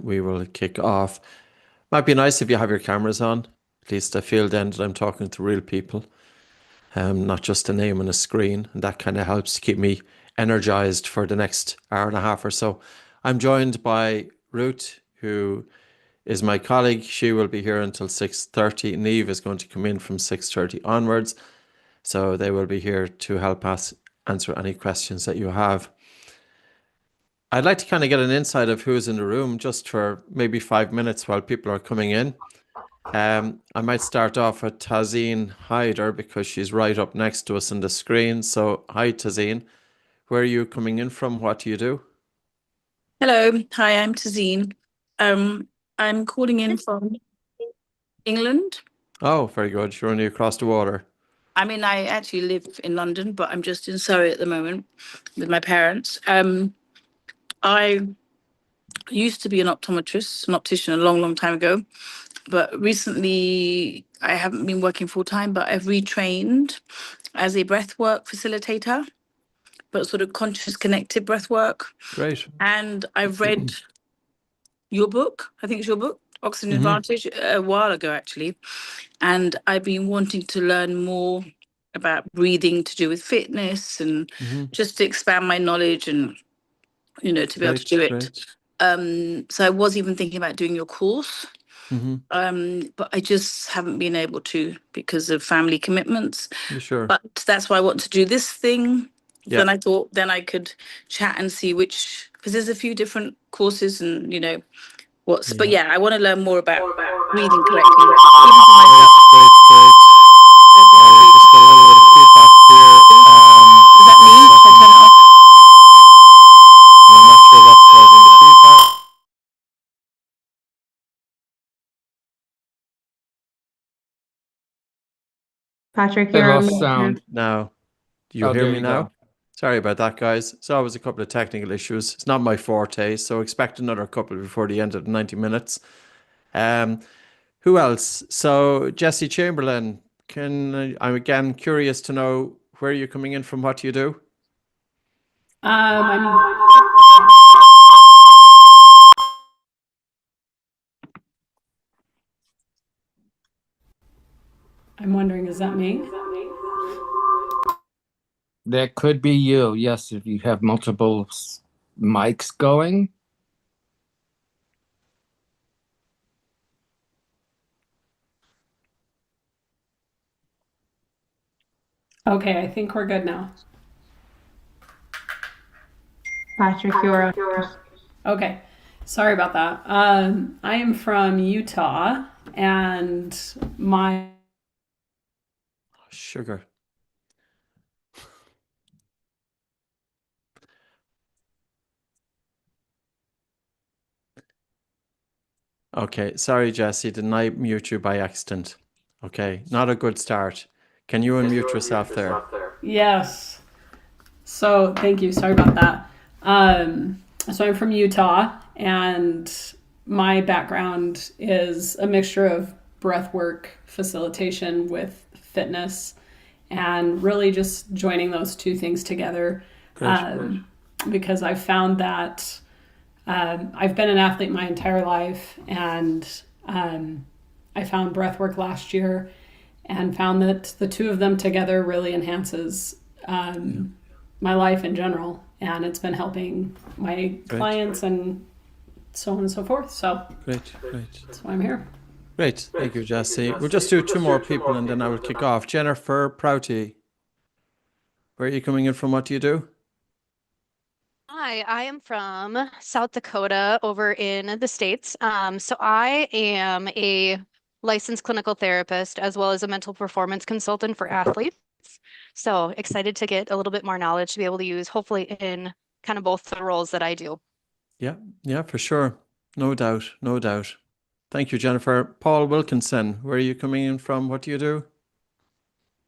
We will kick off. Might be nice if you have your cameras on. At least I feel then that I'm talking to real people, not just a name on a screen. And that kind of helps to keep me energized for the next hour and a half or so. I'm joined by Ruth, who is my colleague. She will be here until 6:30. Neve is going to come in from 6:30 onwards. So they will be here to help us answer any questions that you have. I'd like to kind of get an insight of who's in the room just for maybe 5 minutes while people are coming in. I might start off with Tazeen Hyder because she's right up next to us on the screen. So hi, Tazeen. Where are you coming in from? What do you do? Hello, hi, I'm Tazeen. I'm calling in from England. Oh, very good. You're only across the water. I mean, I actually live in London, but I'm just in Surrey at the moment with my parents. I used to be an optometrist, an optician a long, long time ago, but recently I haven't been working full time, but I've retrained as a breathwork facilitator, but sort of conscious connected breathwork. Great. And I've read your book, I think it's your book, Oxygen Mhm. Advantage, a while ago actually. And I've been wanting to learn more about breathing to do with fitness and Mhm. just to expand my knowledge and, to be able to Great, do it. great. So I was even thinking about doing your course, Mhm. but I just haven't been able to because of family commitments. You sure? But that's why I want to do this thing. Yeah. Then I thought then I could chat and see because there's a few different courses and, but Yeah. yeah, I want to learn more about breathing correctly, even for Great, myself. great, great. Don't think I We breathe just got a little bit of properly. feedback here. Is that me? One Should I second. turn it off? And I'm not sure what's causing the feedback. Patrick, I you're on lost mute now. sound. Now, do you Oh, hear there me you now? go. Sorry about that, guys. It's always a couple of technical issues. It's not my forte, so expect another couple before the end of the 90 minutes. Um, who else? So, Jesse Chamberlain, I'm again curious to know where you're coming in from, what do you do? I'm wondering, is that me? That could be you. Yes, if you have multiple mics going. Okay, I think we're good now. Patrick, you're on. Okay, sorry about that. I am from Utah, and my Sugar. Okay, sorry, Jesse. Didn't I mute you by accident? Okay, not a good start. Can you unmute yourself there? Yes. So thank you. Sorry about that. So I'm from Utah, and my background is a mixture of breathwork facilitation with fitness, and really just joining those two things together. Great. Because I've found that I've been an athlete my entire life, and I found breathwork last year and found that the two of them together really enhances my life in general, and it's been helping my clients and so on and so forth. So Great. that's why I'm here. Great. Thank you, Jesse. We'll just do two more people and then I will kick off. Jennifer Prouty, where are you coming in from? What do you do? Hi, I am from South Dakota over in the States. So I am a licensed clinical therapist as well as a mental performance consultant for athletes. So excited to get a little bit more knowledge to be able to use hopefully in kind of both the roles that I do. Yeah, for sure. No doubt. Thank you, Jennifer. Paul Wilkinson, where are you coming in from? What do you do?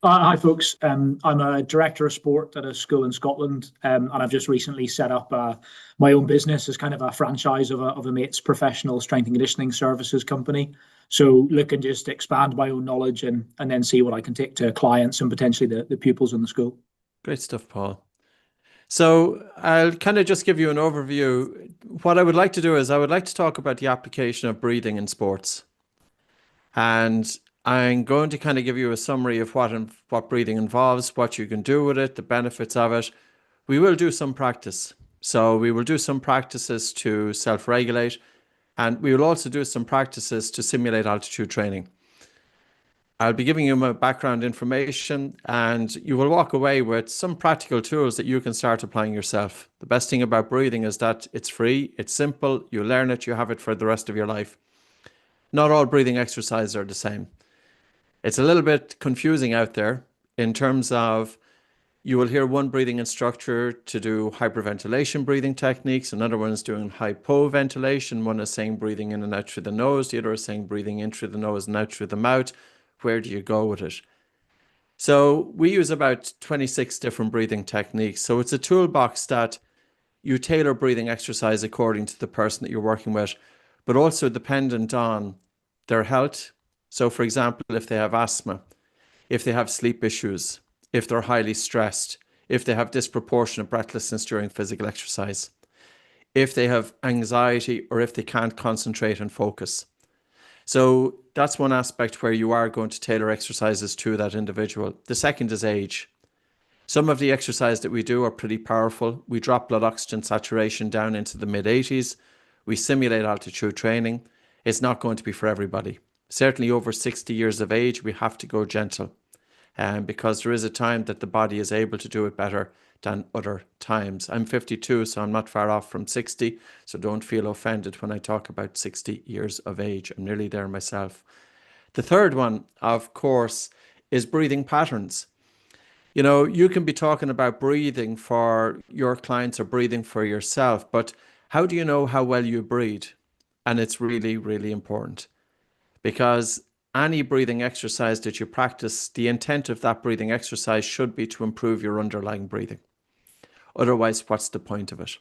Hi, folks. I'm a director of sport at a school in Scotland, and I've just recently set up my own business as kind of a franchise of a mate's professional strength and conditioning services company. So looking just to expand my own knowledge and then see what I can take to clients and potentially the pupils in the school. Great stuff, Paul. So I'll kind of just give you an overview. What I would like to do is I would like to talk about the application of breathing in sports. And I'm going to kind of give you a summary of what breathing involves, what you can do with it, the benefits of it. We will do some practice. So we will do some practices to self-regulate, and we will also do some practices to simulate altitude training. I'll be giving you my background information, and you will walk away with some practical tools that you can start applying yourself. The best thing about breathing is that it's free, it's simple, you learn it, you have it for the rest of your life. Not all breathing exercises are the same. It's a little bit confusing out there in terms of you will hear one breathing instructor to do hyperventilation breathing techniques, another one is doing hypoventilation, one is saying breathing in and out through the nose, the other is saying breathing in through the nose and out through the mouth. Where do you go with it? So we use about 26 different breathing techniques. So it's a toolbox that you tailor breathing exercise according to the person that you're working with, but also dependent on their health. So for example, if they have asthma, if they have sleep issues, if they're highly stressed, if they have disproportionate breathlessness during physical exercise, if they have anxiety, or if they can't concentrate and focus. So that's one aspect where you are going to tailor exercises to that individual. The second is age. Some of the exercise that we do are pretty powerful. We drop blood oxygen saturation down into the mid-80s. We simulate altitude training. It's not going to be for everybody. Certainly over 60 years of age, we have to go gentle, because there is a time that the body is able to do it better than other times. I'm 52, so I'm not far off from 60, so don't feel offended when I talk about 60 years of age. I'm nearly there myself. The third one, of course, is breathing patterns. You know, you can be talking about breathing for your clients or breathing for yourself, but how do you know how well you breathe? And it's really, really important, because any breathing exercise that you practice, the intent of that breathing exercise should be to improve your underlying breathing. Otherwise, what's the point of it?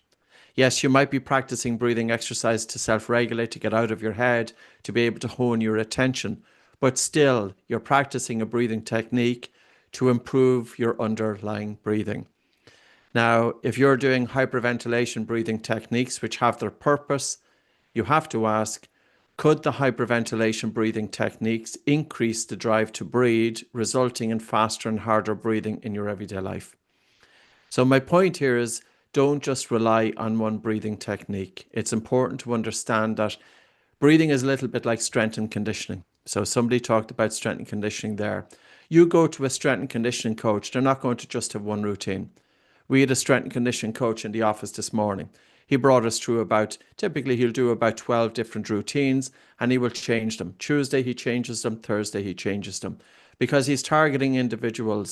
Yes, you might be practicing breathing exercise to self-regulate, to get out of your head, to be able to hone your attention, but still you're practicing a breathing technique to improve your underlying breathing. Now, if you're doing hyperventilation breathing techniques which have their purpose, you have to ask, could the hyperventilation breathing techniques increase the drive to breathe, resulting in faster and harder breathing in your everyday life? So my point here is, don't just rely on one breathing technique. It's important to understand that breathing is a little bit like strength and conditioning. So somebody talked about strength and conditioning there. You go to a strength and conditioning coach, they're not going to just have one routine. We had a strength and conditioning coach in the office this morning. He brought us through typically he'll do about 12 different routines, and he will change them. Tuesday he changes them, Thursday he changes them, because he's targeting individual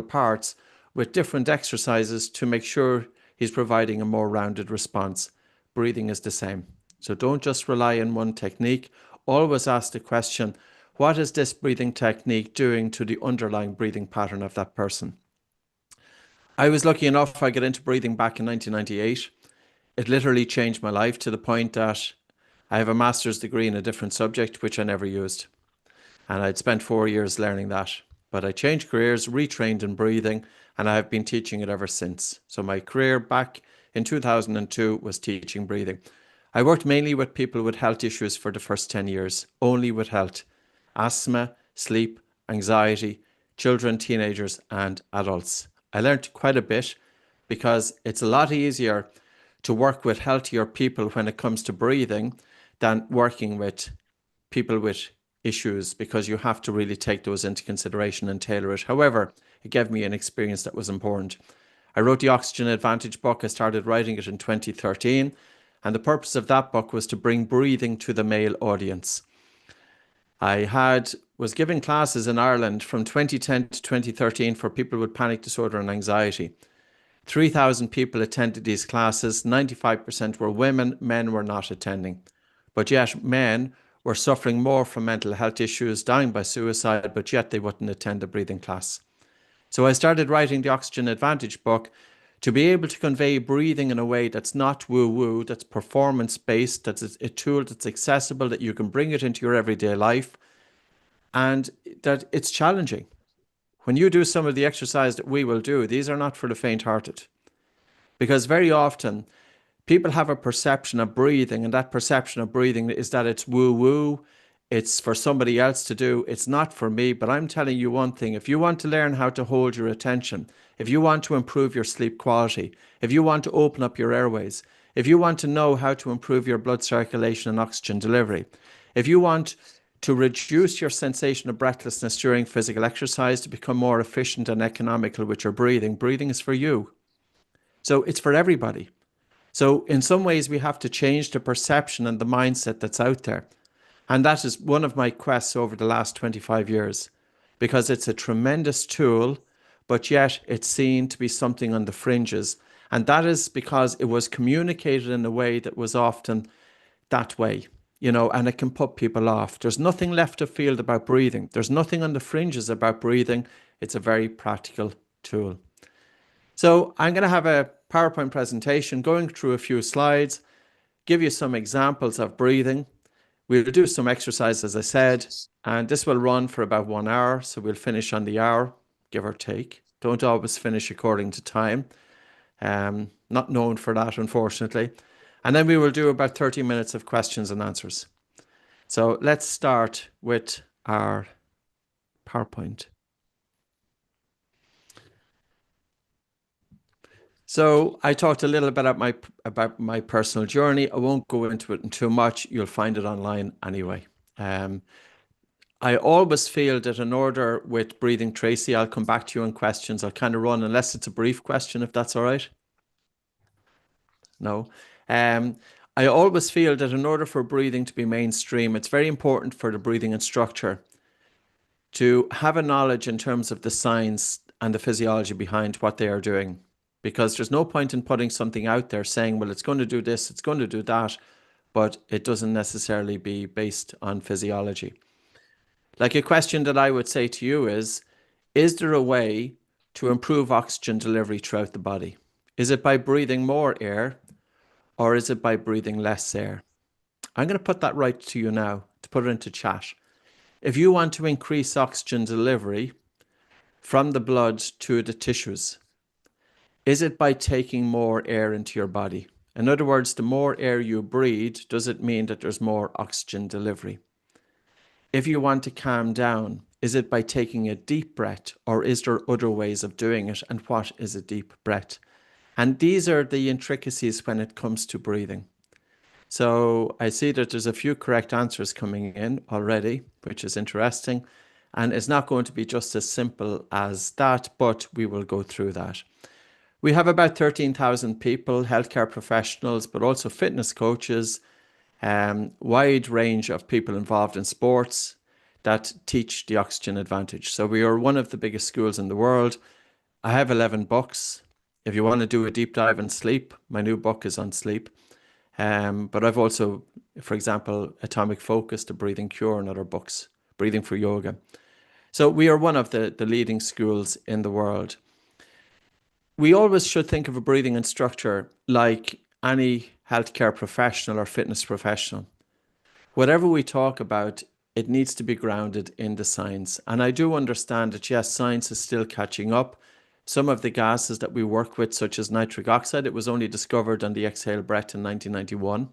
parts with different exercises to make sure he's providing a more rounded response. Breathing is the same. So don't just rely on one technique. Always ask the question, what is this breathing technique doing to the underlying breathing pattern of that person? I was lucky enough, I got into breathing back in 1998. It literally changed my life to the point that I have a master's degree in a different subject, which I never used. And I'd spent 4 years learning that. But I changed careers, retrained in breathing, and I have been teaching it ever since. So my career back in 2002 was teaching breathing. I worked mainly with people with health issues for the first 10 years, only with health: asthma, sleep, anxiety, children, teenagers, and adults. I learned quite a bit, because it's a lot easier to work with healthier people when it comes to breathing than working with people with issues, because you have to really take those into consideration and tailor it. However, it gave me an experience that was important. I wrote the Oxygen Advantage book. I started writing it in 2013, and the purpose of that book was to bring breathing to the male audience. I was giving classes in Ireland from 2010 to 2013 for people with panic disorder and anxiety. 3,000 people attended these classes. 95% were women. Men were not attending. But yet men were suffering more from mental health issues, dying by suicide, but yet they wouldn't attend a breathing class. So I started writing the Oxygen Advantage book to be able to convey breathing in a way that's not woo-woo, that's performance-based, that's a tool that's accessible, that you can bring it into your everyday life, and that it's challenging. when you do some of the exercise that we will do, these are not for the faint-hearted. Because very often people have a perception of breathing, and that perception of breathing is that it's woo-woo, it's for somebody else to do, it's not for me. But I'm telling you one thing, if you want to learn how to hold your attention, if you want to improve your sleep quality, if you want to open up your airways, if you want to know how to improve your blood circulation and oxygen delivery, if you want to reduce your sensation of breathlessness during physical exercise, to become more efficient and economical with your breathing, breathing is for you. So it's for everybody. So in some ways, we have to change the perception and the mindset that's out there. And that is one of my quests over the last 25 years, because it's a tremendous tool, but yet it's seen to be something on the fringes. And that is because it was communicated in a way that was often that way, and it can put people off. There's nothing left of field about breathing. There's nothing on the fringes about breathing. It's a very practical tool. So I'm going to have a PowerPoint presentation going through a few slides, give you some examples of breathing. We'll do some exercise, as I said, and this will run for about 1 hour. So we'll finish on the hour, give or take. Don't always finish according to time. Not known for that, unfortunately. And then we will do about 30 minutes of questions and answers. So let's start with our PowerPoint. So I talked a little bit about my personal journey. I won't go into it too much. You'll find it online anyway. I always feel that in order with breathing, Tracy, I'll come back to you on questions. I'll kind of run, unless it's a brief question, if that's all right. No. I always feel that in order for breathing to be mainstream, it's very important for the breathing instructor to have a knowledge in terms of the science and the physiology behind what they are doing. Because there's no point in putting something out there saying, well, it's going to do this, it's going to do that, but it doesn't necessarily be based on physiology. Like a question that I would say to you is there a way to improve oxygen delivery throughout the body? Is it by breathing more air, or is it by breathing less air? I'm going to put that right to you now, to put it into chat. If you want to increase oxygen delivery from the blood to the tissues, is it by taking more air into your body? In other words, the more air you breathe, does it mean that there's more oxygen delivery? If you want to calm down, is it by taking a deep breath, or is there other ways of doing it? And what is a deep breath? And these are the intricacies when it comes to breathing. So I see that there's a few correct answers coming in already, which is interesting. And it's not going to be just as simple as that, but we will go through that. We have about 13,000 people, healthcare professionals, but also fitness coaches, wide range of people involved in sports that teach the oxygen advantage. So we are one of the biggest schools in the world. I have 11 books. If you want to do a deep dive on sleep, my new book is on sleep. But I've also, for example, Atomic Focus, The Breathing Cure, and other books, Breathing for Yoga. So we are one of the leading schools in the world. We always should think of a breathing instructor like any healthcare professional or fitness professional. Whatever we talk about, it needs to be grounded in the science. And I do understand that, yes, science is still catching up. Some of the gases that we work with, such as nitric oxide, it was only discovered on the exhale breath in 1991.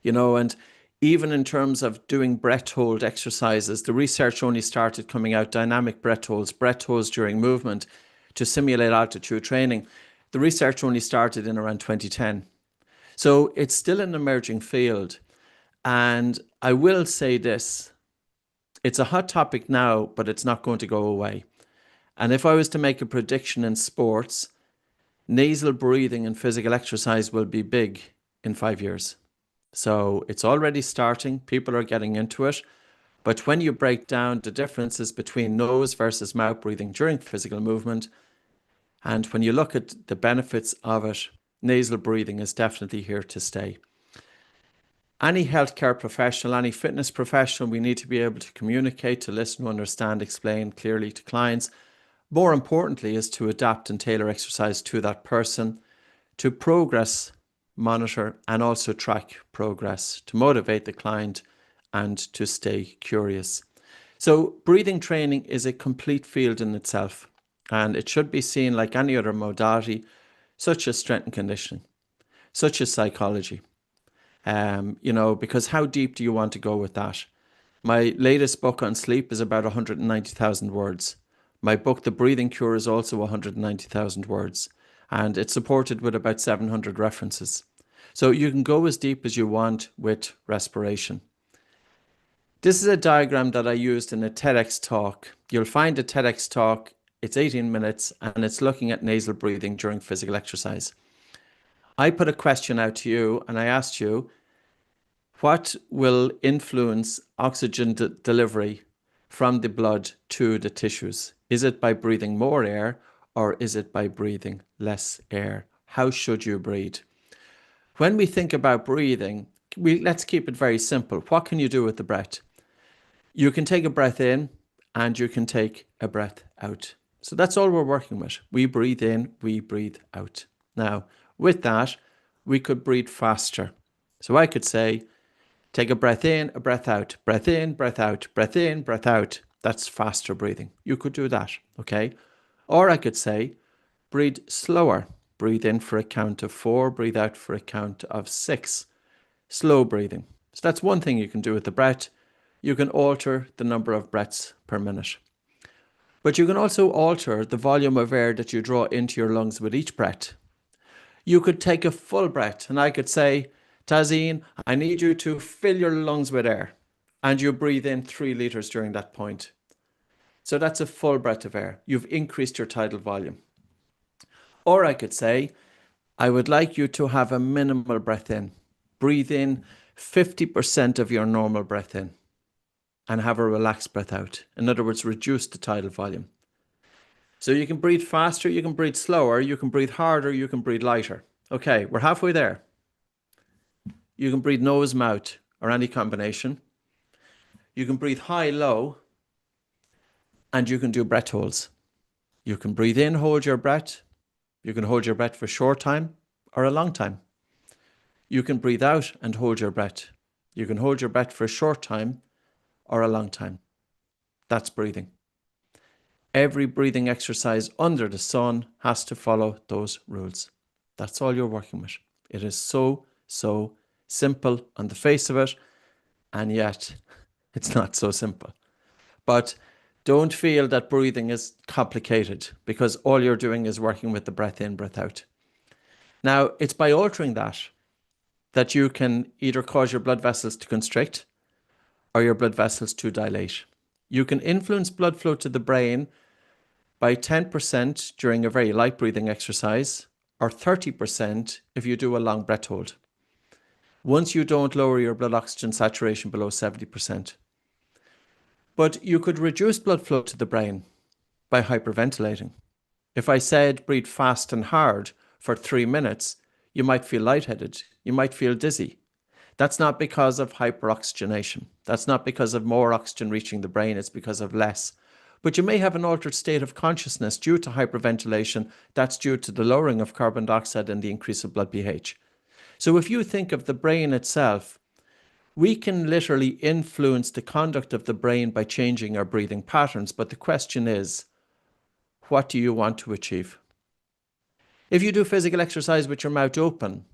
And even in terms of doing breath hold exercises, the research only started coming out, dynamic breath holds during movement to simulate altitude training. The research only started in around 2010. So it's still an emerging field. And I will say this, it's a hot topic now, but it's not going to go away. And if I was to make a prediction in sports, nasal breathing and physical exercise will be big in 5 years. So it's already starting. People are getting into it. But when you break down the differences between nose versus mouth breathing during physical movement, and when you look at the benefits of it, nasal breathing is definitely here to stay. Any healthcare professional, any fitness professional, we need to be able to communicate, to listen, to understand, explain clearly to clients. More importantly is to adapt and tailor exercise to that person, to progress, monitor, and also track progress, to motivate the client and to stay curious. So breathing training is a complete field in itself, and it should be seen like any other modality, such as strength and conditioning, such as psychology. Because how deep do you want to go with that? My latest book on sleep is about 190,000 words. My book, The Breathing Cure, is also 190,000 words, and it's supported with about 700 references. So you can go as deep as you want with respiration. This is a diagram that I used in a TEDx talk. You'll find a TEDx talk, it's 18 minutes, and it's looking at nasal breathing during physical exercise. I put a question out to you, and I asked you, what will influence oxygen delivery from the blood to the tissues? Is it by breathing more air, or is it by breathing less air? How should you breathe? When we think about breathing, let's keep it very simple. What can you do with the breath? You can take a breath in and you can take a breath out. So that's all we're working with. We breathe in, we breathe out. Now, with that, we could breathe faster. So I could say, take a breath in, a breath out, breath in, breath out, breath in, breath out. That's faster breathing. You could do that, okay? Or I could say, breathe slower. Breathe in for a count of 4, breathe out for a count of 6. Slow breathing. So that's one thing you can do with the breath. You can alter the number of breaths per minute. But you can also alter the volume of air that you draw into your lungs with each breath. You could take a full breath, and I could say, Tazeen, I need you to fill your lungs with air. And you breathe in 3 liters during that point. So that's a full breath of air. You've increased your tidal volume. Or I could say, I would like you to have a minimal breath in. Breathe in 50% of your normal breath in and have a relaxed breath out. In other words, reduce the tidal volume. So you can breathe faster, you can breathe slower, you can breathe harder, you can breathe lighter. Okay, we're halfway there. You can breathe nose, mouth, or any combination. You can breathe high, low, and you can do breath holds. You can breathe in, hold your breath. You can hold your breath for a short time or a long time. You can breathe out and hold your breath. You can hold your breath for a short time or a long time. That's breathing. Every breathing exercise under the sun has to follow those rules. That's all you're working with. It is so simple on the face of it, and yet it's not so simple. But don't feel that breathing is complicated, because all you're doing is working with the breath in, breath out. Now, it's by altering that you can either cause your blood vessels to constrict or your blood vessels to dilate. You can influence blood flow to the brain by 10% during a very light breathing exercise, or 30% if you do a long breath hold, once you don't lower your blood oxygen saturation below 70%. But you could reduce blood flow to the brain by hyperventilating. If I said breathe fast and hard for 3 minutes, you might feel lightheaded, you might feel dizzy. That's not because of hyperoxygenation. That's not because of more oxygen reaching the brain, it's because of less. But you may have an altered state of consciousness due to hyperventilation. That's due to the lowering of carbon dioxide and the increase of blood pH. So if you think of the brain itself, we can literally influence the conduct of the brain by changing our breathing patterns. But the question is, what do you want to achieve? If you do physical exercise with your mouth open,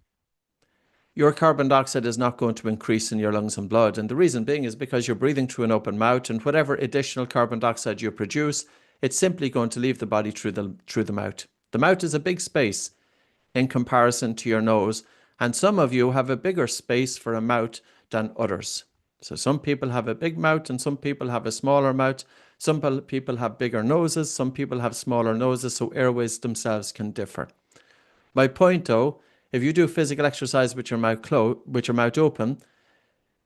your carbon dioxide is not going to increase in your lungs and blood. And the reason being is because you're breathing through an open mouth, and whatever additional carbon dioxide you produce, it's simply going to leave the body through the mouth. The mouth is a big space in comparison to your nose, and some of you have a bigger space for a mouth than others. So some people have a big mouth and some people have a smaller mouth. Some people have bigger noses, some people have smaller noses, so airways themselves can differ. My point though, if you do physical exercise with your mouth open,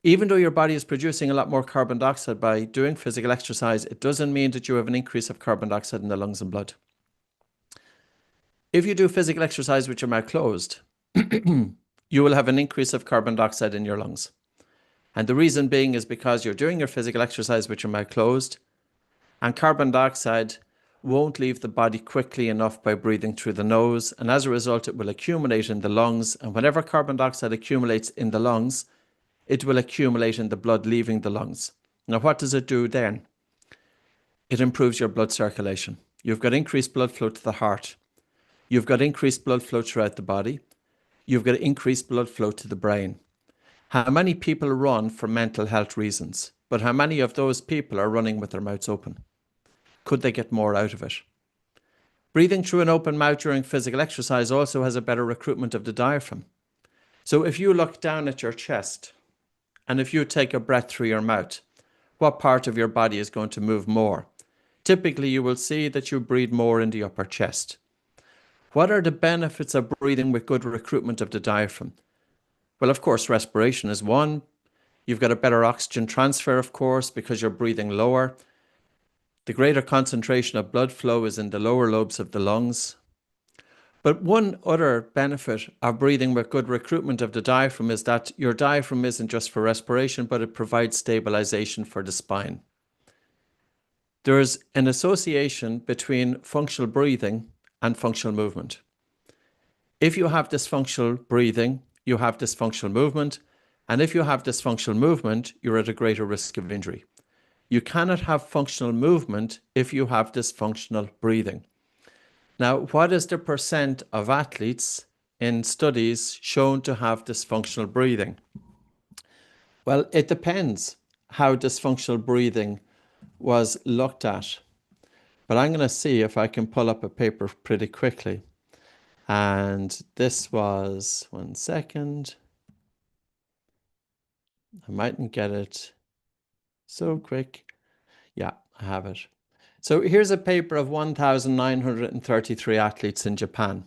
even though your body is producing a lot more carbon dioxide by doing physical exercise, it doesn't mean that you have an increase of carbon dioxide in the lungs and blood. If you do physical exercise with your mouth closed, you will have an increase of carbon dioxide in your lungs. And the reason being is because you're doing your physical exercise with your mouth closed, and carbon dioxide won't leave the body quickly enough by breathing through the nose, and as a result it will accumulate in the lungs, and whenever carbon dioxide accumulates in the lungs, it will accumulate in the blood leaving the lungs. Now what does it do then? it improves your blood circulation. You've got increased blood flow to the heart. You've got increased blood flow throughout the body. You've got increased blood flow to the brain. How many people run for mental health reasons? But how many of those people are running with their mouths open? Could they get more out of it? Breathing through an open mouth during physical exercise also has a better recruitment of the diaphragm. So if you look down at your chest, and if you take a breath through your mouth, what part of your body is going to move more? Typically, you will see that you breathe more in the upper chest. What are the benefits of breathing with good recruitment of the diaphragm? Well, of course, respiration is one. You've got a better oxygen transfer, of course, because you're breathing lower. The greater concentration of blood flow is in the lower lobes of the lungs. But one other benefit of breathing with good recruitment of the diaphragm is that your diaphragm isn't just for respiration, but it provides stabilization for the spine. There's an association between functional breathing and functional movement. If you have dysfunctional breathing, you have dysfunctional movement. And if you have dysfunctional movement, you're at a greater risk of injury. You cannot have functional movement if you have dysfunctional breathing. Now, what is the percent of athletes in studies shown to have dysfunctional breathing? Well, it depends how dysfunctional breathing was looked at. But I'm going to see if I can pull up a paper pretty quickly. And this was, 1 second. I mightn't get it so quick. Yeah, I have it. So here's a paper of 1,933 athletes in Japan.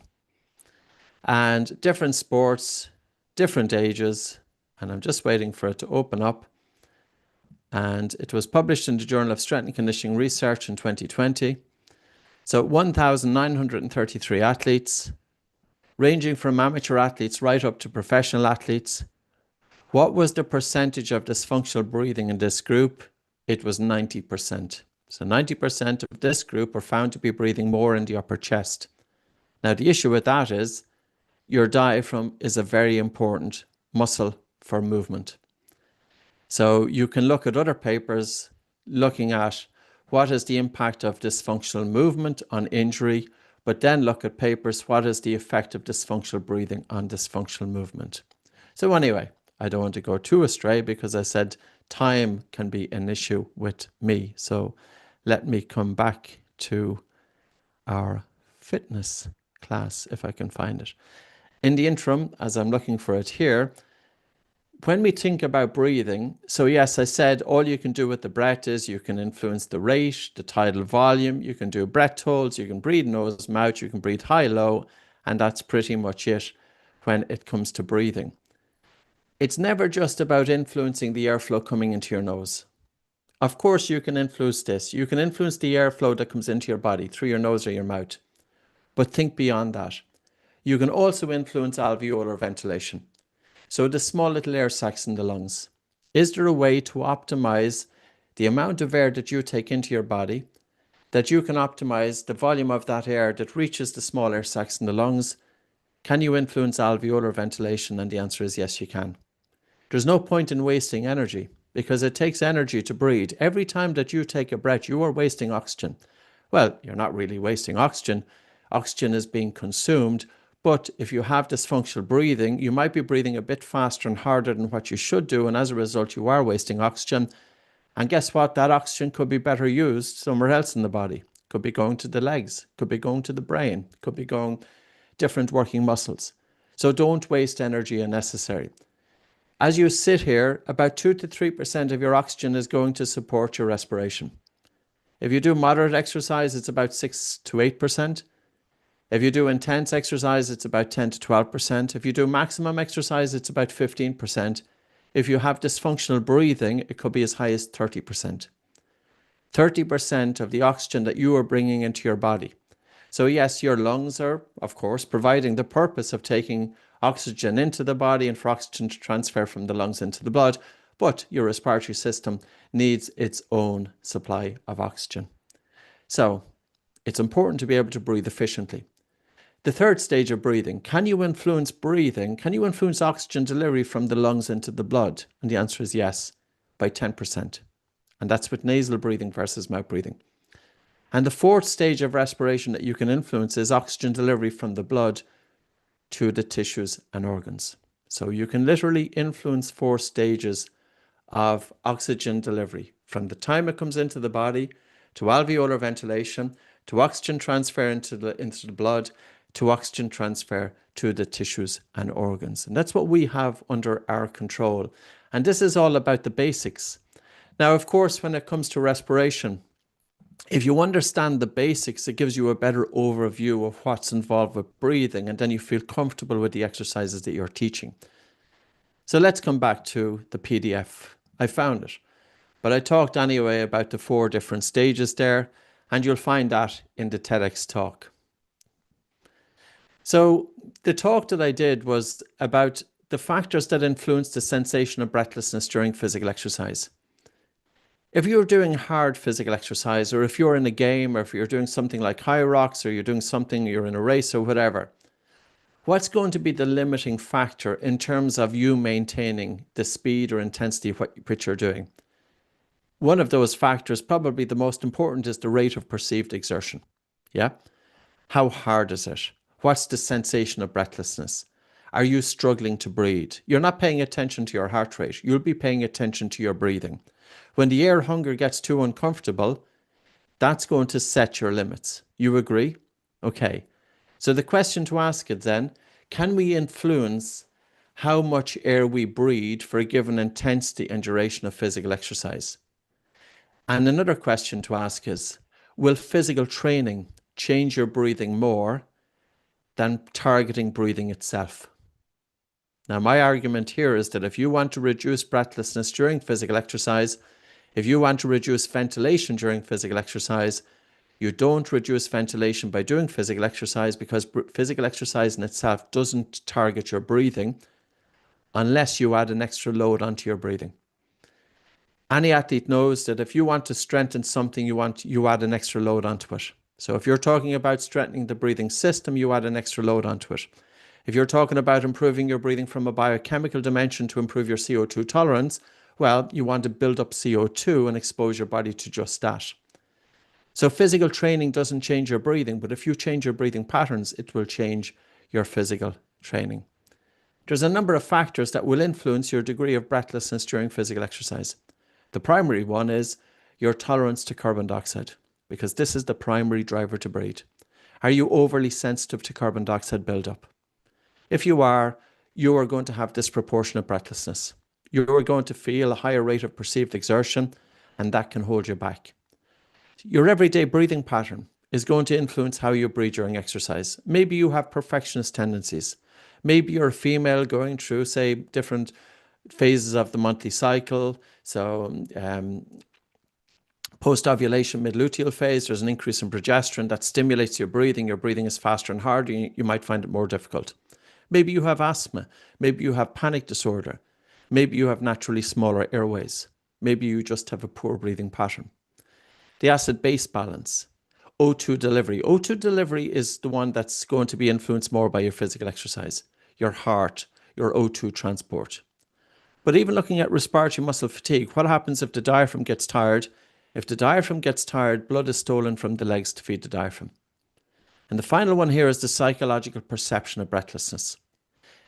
And different sports, different ages. And I'm just waiting for it to open up. And it was published in the Journal of Strength and Conditioning Research in 2020. So 1,933 athletes, ranging from amateur athletes right up to professional athletes. What was the percentage of dysfunctional breathing in this group? It was 90%. So 90% of this group are found to be breathing more in the upper chest. Now, the issue with that is your diaphragm is a very important muscle for movement. So you can look at other papers looking at what is the impact of dysfunctional movement on injury, but then look at papers, what is the effect of dysfunctional breathing on dysfunctional movement. So anyway, I don't want to go too astray because I said time can be an issue with me. So let me come back to our fitness class if I can find it. In the interim, as I'm looking for it here, when we think about breathing, so yes, I said all you can do with the breath is you can influence the rate, the tidal volume, you can do breath holds, you can breathe nose, mouth, you can breathe high, low, and that's pretty much it when it comes to breathing. It's never just about influencing the airflow coming into your nose. Of course, you can influence this. You can influence the airflow that comes into your body through your nose or your mouth. But think beyond that. You can also influence alveolar ventilation. So the small little air sacs in the lungs. Is there a way to optimize the amount of air that you take into your body, that you can optimize the volume of that air that reaches the small air sacs in the lungs? Can you influence alveolar ventilation? And the answer is yes, you can. There's no point in wasting energy because it takes energy to breathe. Every time that you take a breath, you are wasting oxygen. Well, you're not really wasting oxygen. Oxygen is being consumed. But if you have dysfunctional breathing, you might be breathing a bit faster and harder than what you should do. And as a result, you are wasting oxygen. And guess what? That oxygen could be better used somewhere else in the body. Could be going to the legs, could be going to the brain, could be going different working muscles. So don't waste energy unnecessary. As you sit here, about 2 to 3% of your oxygen is going to support your respiration. If you do moderate exercise, it's about 6 to 8%. If you do intense exercise, it's about 10 to 12%. If you do maximum exercise, it's about 15%. If you have dysfunctional breathing, it could be as high as 30%. 30% of the oxygen that you are bringing into your body. So yes, your lungs are, of course, providing the purpose of taking oxygen into the body and for oxygen to transfer from the lungs into the blood, but your respiratory system needs its own supply of oxygen. So it's important to be able to breathe efficiently. The third stage of breathing, can you influence breathing? Can you influence oxygen delivery from the lungs into the blood? And the answer is yes, by 10%. And that's with nasal breathing versus mouth breathing. And the fourth stage of respiration that you can influence is oxygen delivery from the blood to the tissues and organs. So you can literally influence 4 stages of oxygen delivery from the time it comes into the body to alveolar ventilation, to oxygen transfer into the blood, to oxygen transfer to the tissues and organs. And that's what we have under our control. And this is all about the basics. Now, of course, when it comes to respiration, if you understand the basics, it gives you a better overview of what's involved with breathing, and then you feel comfortable with the exercises that you're teaching. So let's come back to the PDF. I found it, but I talked anyway about the 4 different stages there, and you'll find that in the TEDx talk. So the talk that I did was about the factors that influence the sensation of breathlessness during physical exercise. If you're doing hard physical exercise, or if you're in a game, or if you're doing something like high rocks, or you're doing something, you're in a race or whatever, what's going to be the limiting factor in terms of you maintaining the speed or intensity of which you're doing? One of those factors, probably the most important, is the rate of perceived exertion. Yeah? How hard is it? What's the sensation of breathlessness? Are you struggling to breathe? You're not paying attention to your heart rate. You'll be paying attention to your breathing. When the air hunger gets too uncomfortable, that's going to set your limits. You agree? Okay. So the question to ask is then, can we influence how much air we breathe for a given intensity and duration of physical exercise? And another question to ask is, will physical training change your breathing more than targeting breathing itself? Now, my argument here is that if you want to reduce breathlessness during physical exercise, if you want to reduce ventilation during physical exercise, you don't reduce ventilation by doing physical exercise, because physical exercise in itself doesn't target your breathing unless you add an extra load onto your breathing. Any athlete knows that if you want to strengthen something, you add an extra load onto it. So if you're talking about strengthening the breathing system, you add an extra load onto it. If you're talking about improving your breathing from a biochemical dimension to improve your CO2 tolerance, well, you want to build up CO2 and expose your body to just that. So physical training doesn't change your breathing, but if you change your breathing patterns, it will change your physical training. There's a number of factors that will influence your degree of breathlessness during physical exercise. The primary one is your tolerance to carbon dioxide, because this is the primary driver to breathe. Are you overly sensitive to carbon dioxide buildup? If you are going to have disproportionate breathlessness. You're going to feel a higher rate of perceived exertion, and that can hold you back. Your everyday breathing pattern is going to influence how you breathe during exercise. Maybe you have perfectionist tendencies. Maybe you're a female going through, say, different phases of the monthly cycle. So post-ovulation, mid-luteal phase, there's an increase in progesterone that stimulates your breathing. Your breathing is faster and harder. You might find it more difficult. Maybe you have asthma. Maybe you have panic disorder. Maybe you have naturally smaller airways. Maybe you just have a poor breathing pattern. The acid-base balance, O2 delivery. O2 delivery is the one that's going to be influenced more by your physical exercise, your heart, your O2 transport. But even looking at respiratory muscle fatigue, what happens if the diaphragm gets tired? If the diaphragm gets tired, blood is stolen from the legs to feed the diaphragm. And the final one here is the psychological perception of breathlessness.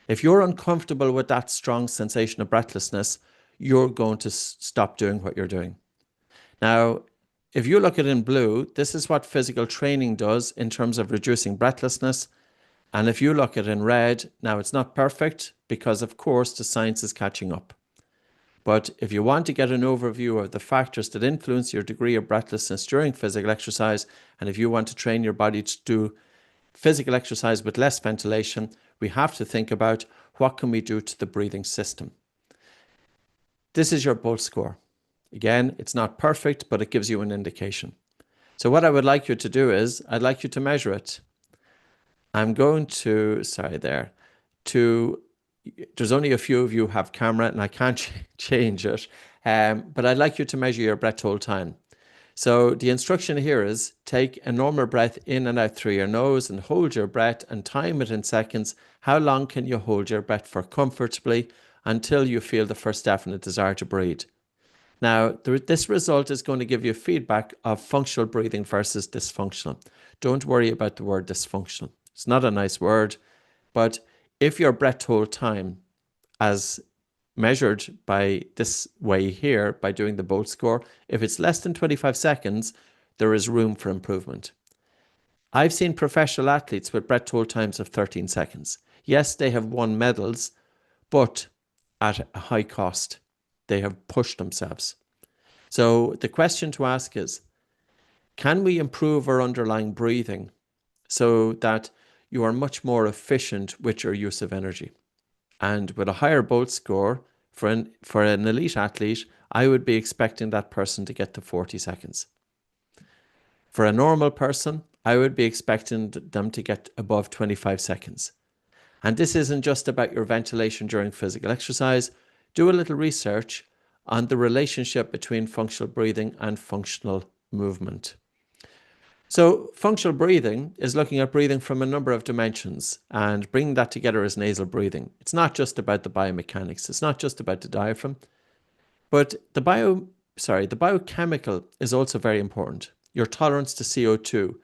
If you're uncomfortable with that strong sensation of breathlessness, you're going to stop doing what you're doing. Now, if you look at it in blue, this is what physical training does in terms of reducing breathlessness. And if you look at it in red, now it's not perfect because, of course, the science is catching up. But if you want to get an overview of the factors that influence your degree of breathlessness during physical exercise, and if you want to train your body to do physical exercise with less ventilation, we have to think about what can we do to the breathing system. This is your BOLT score. Again, it's not perfect, but it gives you an indication. So what I would like you to do is, I'd like you to measure it. I'm going to, there's only a few of you have camera and I can't change it, but I'd like you to measure your breath hold time. So the instruction here is take a normal breath in and out through your nose and hold your breath and time it in seconds. How long can you hold your breath for comfortably until you feel the first definite desire to breathe? Now, this result is going to give you feedback of functional breathing versus dysfunctional. Don't worry about the word dysfunctional. It's not a nice word, but if your breath hold time, as measured by this way here, by doing the Bolt score, if it's less than 25 seconds, there is room for improvement. I've seen professional athletes with breath hold times of 13 seconds. Yes, they have won medals, but at a high cost. They have pushed themselves. So the question to ask is, can we improve our underlying breathing so that you are much more efficient with your use of energy? And with a higher Bolt score for an elite athlete, I would be expecting that person to get to 40 seconds. For a normal person, I would be expecting them to get above 25 seconds. And this isn't just about your ventilation during physical exercise. Do a little research on the relationship between functional breathing and functional movement. So functional breathing is looking at breathing from a number of dimensions and bringing that together as nasal breathing. It's not just about the biomechanics. It's not just about the diaphragm, but the biochemical is also very important. Your tolerance to CO2,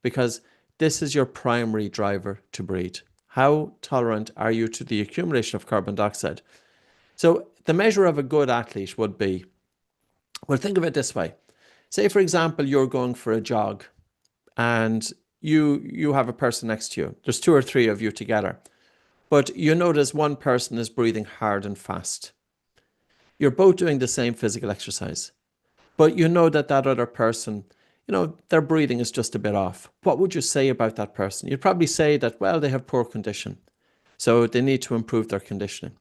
because this is your primary driver to breathe. How tolerant are you to the accumulation of carbon dioxide? So the measure of a good athlete would be, well, think of it this way. Say, for example, you're going for a jog and you have a person next to you. There's 2 or 3 of you together, but you notice one person is breathing hard and fast. You're both doing the same physical exercise, but you know that other person, their breathing is just a bit off. What would you say about that person? You'd probably say that, well, they have poor condition, so they need to improve their conditioning.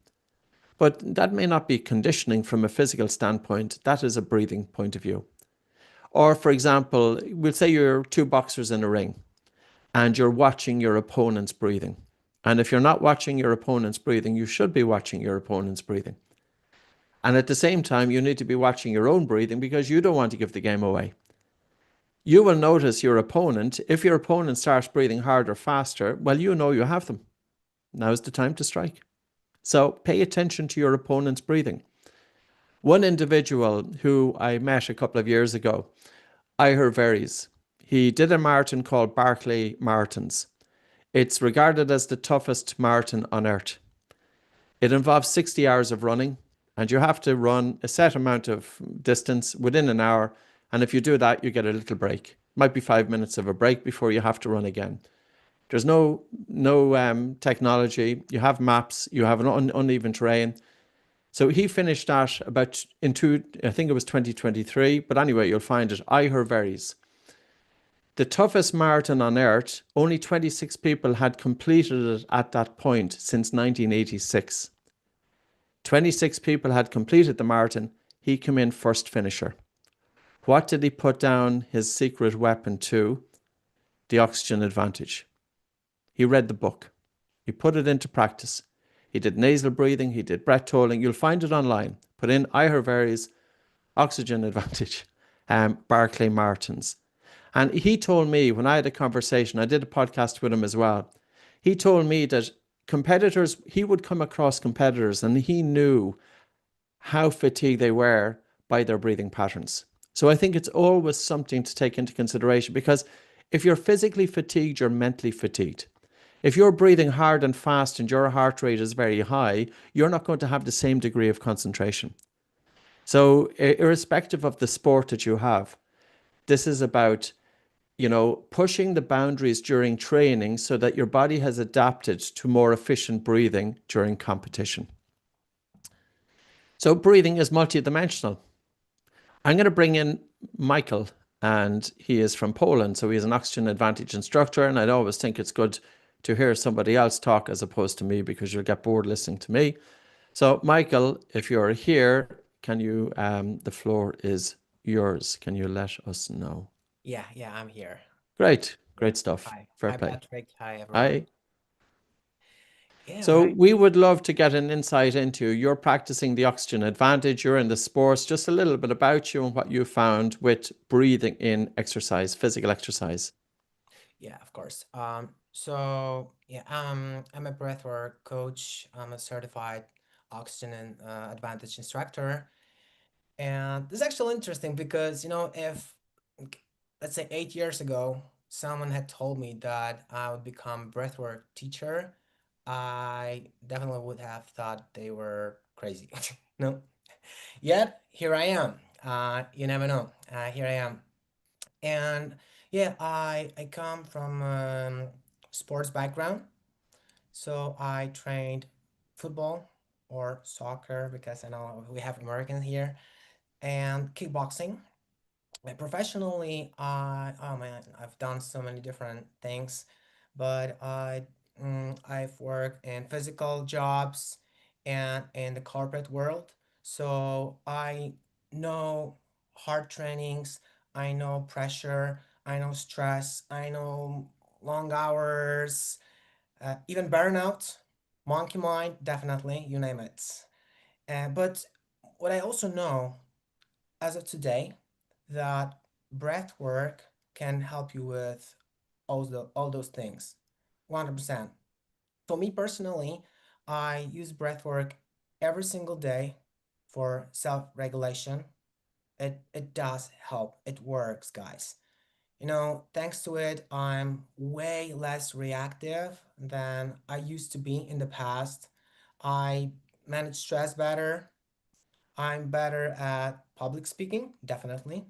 But that may not be conditioning from a physical standpoint. That is a breathing point of view. Or, for example, we'll say you're 2 boxers in a ring and you're watching your opponent's breathing. And if you're not watching your opponent's breathing, you should be watching your opponent's breathing. And at the same time, you need to be watching your own breathing because you don't want to give the game away. You will notice your opponent. If your opponent starts breathing harder, faster, well, you know you have them. Now's the time to strike. So pay attention to your opponent's breathing. One individual who I met a couple of years ago, Ihor Veris, he did a marathon called Barclay Marathons. It's regarded as the toughest marathon on earth. It involves 60 hours of running, and you have to run a set amount of distance within an hour. And if you do that, you get a little break. It might be 5 minutes of a break before you have to run again. There's no technology. You have maps. You have an uneven terrain. So he finished that I think it was 2023. But anyway, you'll find it. Ihor Veris. The toughest marathon on earth, only 26 people had completed it at that point since 1986. 26 people had completed the marathon. He came in first finisher. What did he put down his secret weapon to? The oxygen advantage. He read the book. He put it into practice. He did nasal breathing. He did breath holding. You'll find it online. Put in Ihor Veris oxygen advantage, Barclay Marathons. And he told me when I had a conversation, I did a podcast with him as well. He told me that he would come across competitors and he knew how fatigued they were by their breathing patterns. So I think it's always something to take into consideration, because if you're physically fatigued, you're mentally fatigued. If you're breathing hard and fast and your heart rate is very high, you're not going to have the same degree of concentration. So irrespective of the sport that you have, this is about, pushing the boundaries during training so that your body has adapted to more efficient breathing during competition. So breathing is multidimensional. I'm going to bring in Michael, and he is from Poland. So he's an oxygen advantage instructor. And I always think it's good to hear somebody else talk as opposed to me, because you'll get bored listening to me. So Michael, if you're here, can you, the floor is yours. Can you let us know? Yeah, I'm here. Great stuff. Hi. Fair Hi, play. Patrick. Hi, everyone. Hi. Yeah, So right. we would love to get an insight into, you're practicing the oxygen advantage, you're in the sports, just a little bit about you and what you found with breathing in exercise, physical exercise. Yeah, of course. I'm a breathwork coach. I'm a certified oxygen and advantage instructor. And this is actually interesting because, if let's say 8 years ago, someone had told me that I would become breathwork teacher, I definitely would have thought they were crazy. No, yet here I am. You never know. Here I am. And yeah, I come from sports background. So I trained football or soccer because I know we have Americans here, and kickboxing. Professionally, oh man, I've done so many different things, but I've worked in physical jobs and in the corporate world. So I know hard trainings, I know pressure, I know stress, I know long hours, even burnout, monkey mind, definitely, you name it. But what I also know as of today, that breath work can help you with all those things, 100%. For me personally, I use breath work every single day for self-regulation. It does help. It works, guys. Thanks to it, I'm way less reactive than I used to be in the past. I manage stress better. I'm better at public speaking, definitely.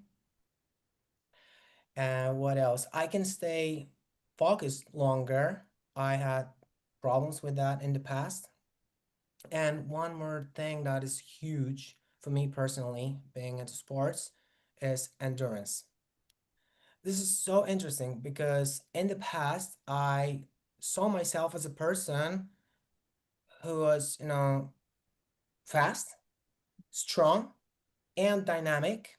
And what else? I can stay focused longer. I had problems with that in the past. And one more thing that is huge for me personally, being into sports, is endurance. This is so interesting because in the past, I saw myself as a person who was, fast, strong, and dynamic,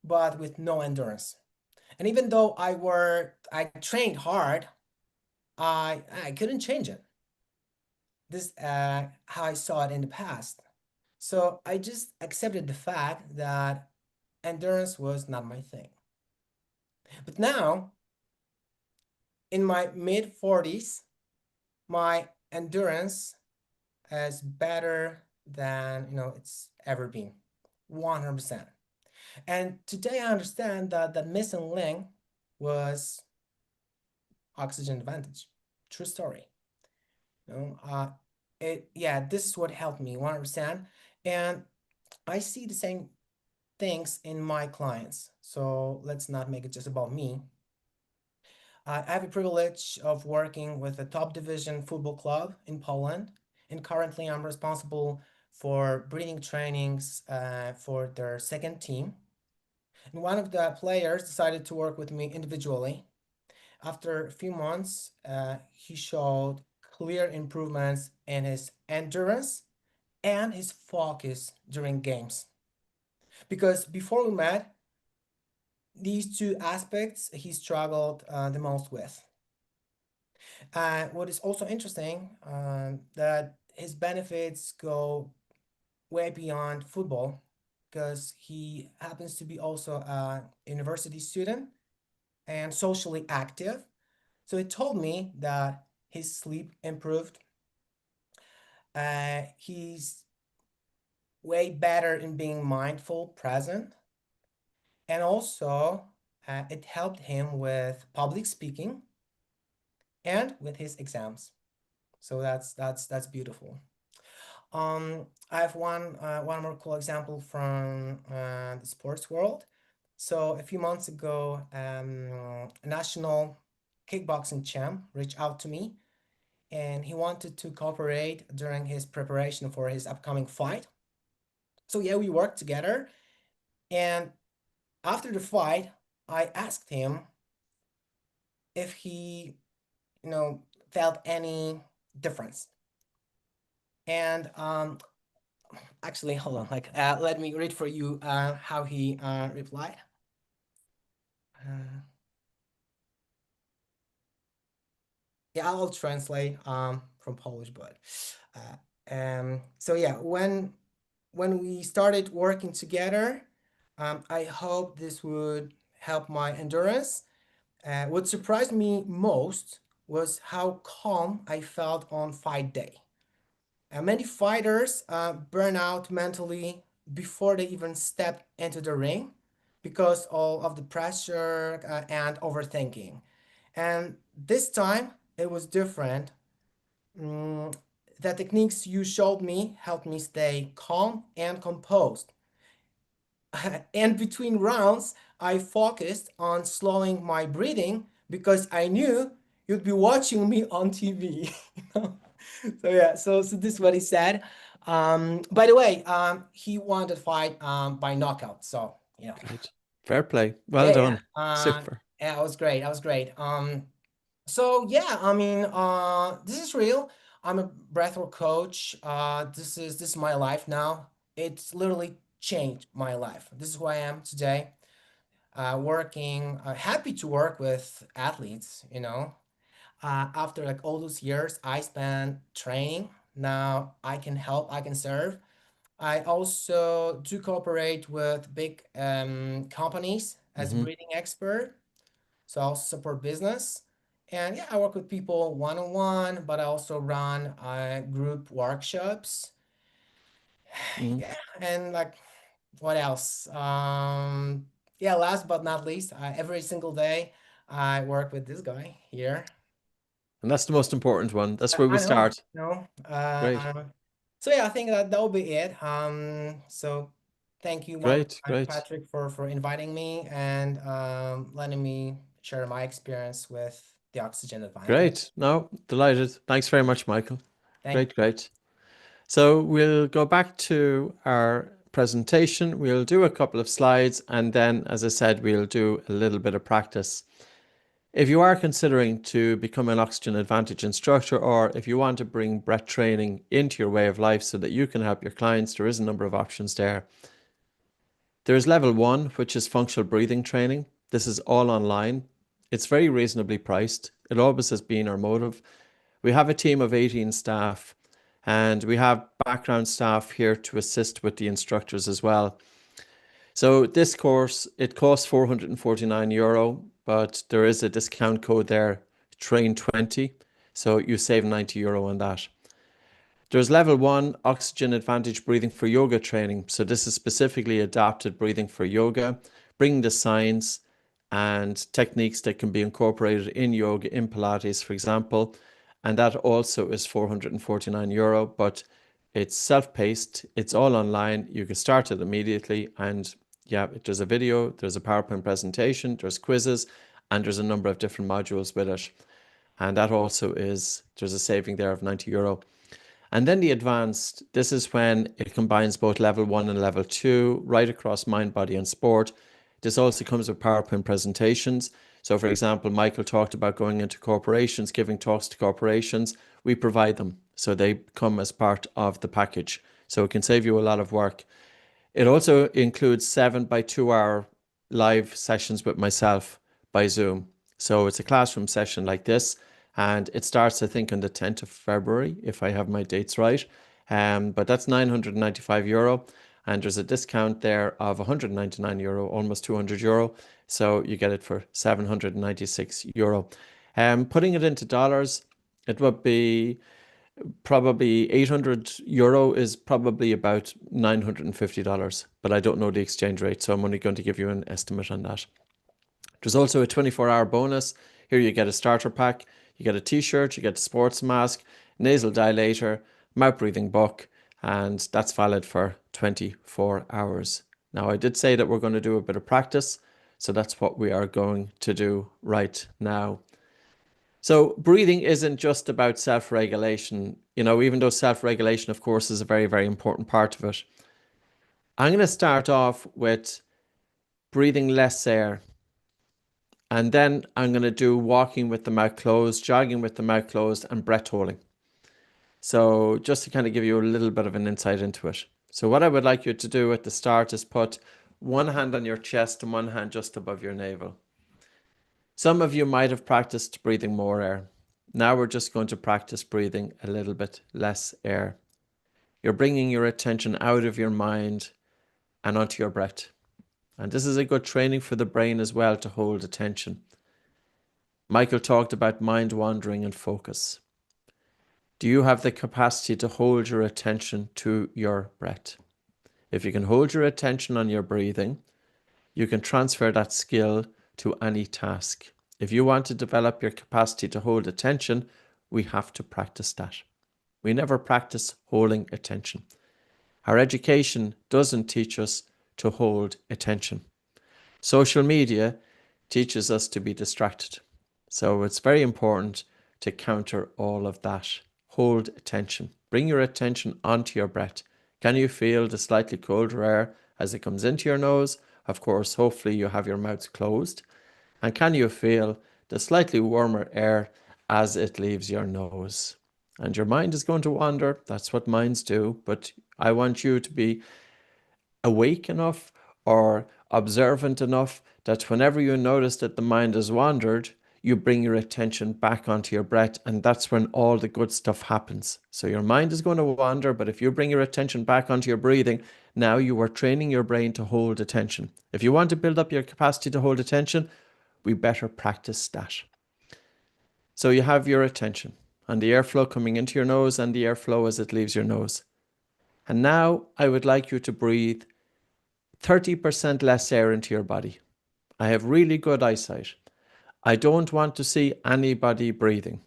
but with no endurance. And even though I trained hard, I couldn't change it. This how I saw it in the past. So I just accepted the fact that endurance was not my thing. But now, in my mid 40s, my endurance is better than it's ever been. 100%. And today I understand that the missing link was oxygen advantage. True story. You know, uh, this is what helped me 100%. And I see the same things in my clients. So let's not make it just about me. I have a privilege of working with a top division football club in Poland. And currently I'm responsible for breathing trainings for their second team. And one of the players decided to work with me individually. After a few months, he showed clear improvements in his endurance and his focus during games. Because before we met, these two aspects he struggled the most with. What is also interesting, that his benefits go way beyond football because he happens to be also a university student and socially active. So he told me that his sleep improved. He's way better in being mindful, present, and also it helped him with public speaking and with his exams. So that's beautiful. I have one more cool example from the sports world. So a few months ago, a national kickboxing champ reached out to me, and he wanted to cooperate during his preparation for his upcoming fight. So yeah, we worked together, and after the fight, I asked him if he, felt any difference. And actually, hold on, let me read for you how he replied. Yeah, I'll translate from Polish, but so yeah, when we started working together, I hope this would help my endurance. What surprised me most was how calm I felt on fight day. Many fighters burn out mentally before they even stepped into the ring because all of the pressure and overthinking. And this time it was different. The techniques you showed me helped me stay calm and composed. And between rounds, I focused on slowing my breathing because I knew you'd be watching me on TV. you know? So yeah, so this is what he said. By the way, he won the fight by knockout. So Great. Fair play. Well yeah, done. yeah, Super. yeah, it was great. That was great. So yeah, I mean, this is real. I'm a breathwork coach. This is my life now. It's literally changed my life. This is who I am today. Working, happy to work with athletes. After like all those years I spent training, now I can help. I can serve. I also do cooperate with big companies as a Hmm. breathing expert. So I also support business. And yeah, I work with people one-on-one, but I also run group workshops. Hmm. Yeah, and like what else? Yeah, last but not least, every single day I work with this guy here. And that's the most important one. That's where we I know, start. no. Great. So yeah, I think that'll be it. So thank you one more Great. time, Great. Patrick, for inviting me and letting me share my experience with the oxygen advantage. Great. No, delighted. Thanks very much, Michael. Thank Great. Great. So we'll go back to our presentation. We'll do a couple of slides, and then, as I said, we'll do a little bit of practice. If you are considering to become an Oxygen Advantage instructor, or if you want to bring breath training into your way of life so that you can help your clients, there is a number of options there. There's level 1, which is functional breathing training. This is all online. It's very reasonably priced. It always has been our motive. We have a team of 18 staff, and we have background staff here to assist with the instructors as well. So this course, it costs €449, but there is a discount code there, TRAIN20, so you save €90 on that. There's level 1, Oxygen Advantage breathing for yoga training. So this is specifically adapted breathing for yoga, bringing the science and techniques that can be incorporated in yoga, in Pilates, for example. And that also is €449, but it's self-paced. It's all online. You can start it immediately. And yeah, there's a video, there's a PowerPoint presentation, there's quizzes, and there's a number of different modules with it. And that also there's a saving there of €90. And then the advanced, this is when it combines both level 1 and level 2, right across mind, body, and sport. This also comes with PowerPoint presentations. So for example, Michael talked about going into corporations, giving talks to corporations. We provide them. So they come as part of the package. So it can save you a lot of work. It also includes 7 by 2 hour live sessions with myself by Zoom. So it's a classroom session like this, and it starts, I think, on the 10th of February, if I have my dates right. But that's €995, and there's a discount there of €199, almost €200. So you get it for €796. Putting it into dollars, it would be probably €800 is probably about $950, but I don't know the exchange rate, so I'm only going to give you an estimate on that. There's also a 24-hour bonus. Here you get a starter pack, you get a t-shirt, you get a sports mask, nasal dilator, mouth breathing book, and that's valid for 24 hours. Now, I did say that we're going to do a bit of practice, so that's what we are going to do right now. So breathing isn't just about self-regulation, even though self-regulation, of course, is a very, very important part of it. I'm going to start off with breathing less air. And then I'm going to do walking with the mouth closed, jogging with the mouth closed, and breath holding. So just to kind of give you a little bit of an insight into it. So what I would like you to do at the start is put one hand on your chest and one hand just above your navel. Some of you might have practiced breathing more air. Now we're just going to practice breathing a little bit less air. You're bringing your attention out of your mind and onto your breath. And this is a good training for the brain as well to hold attention. Michael talked about mind wandering and focus. Do you have the capacity to hold your attention to your breath? If you can hold your attention on your breathing, you can transfer that skill to any task. If you want to develop your capacity to hold attention, we have to practice that. We never practice holding attention. Our education doesn't teach us to hold attention. Social media teaches us to be distracted. So it's very important to counter all of that. Hold attention. Bring your attention onto your breath. Can you feel the slightly colder air as it comes into your nose? Of course, hopefully you have your mouth closed. And can you feel the slightly warmer air as it leaves your nose? And your mind is going to wander. That's what minds do. But I want you to be awake enough or observant enough that whenever you notice that the mind has wandered, you bring your attention back onto your breath, and that's when all the good stuff happens. So your mind is going to wander, but if you bring your attention back onto your breathing, now you are training your brain to hold attention. If you want to build up your capacity to hold attention, we better practice that. So you have your attention and the airflow coming into your nose and the airflow as it leaves your nose. And now I would like you to breathe 30% less air into your body. I have really good eyesight. I don't want to see anybody breathing.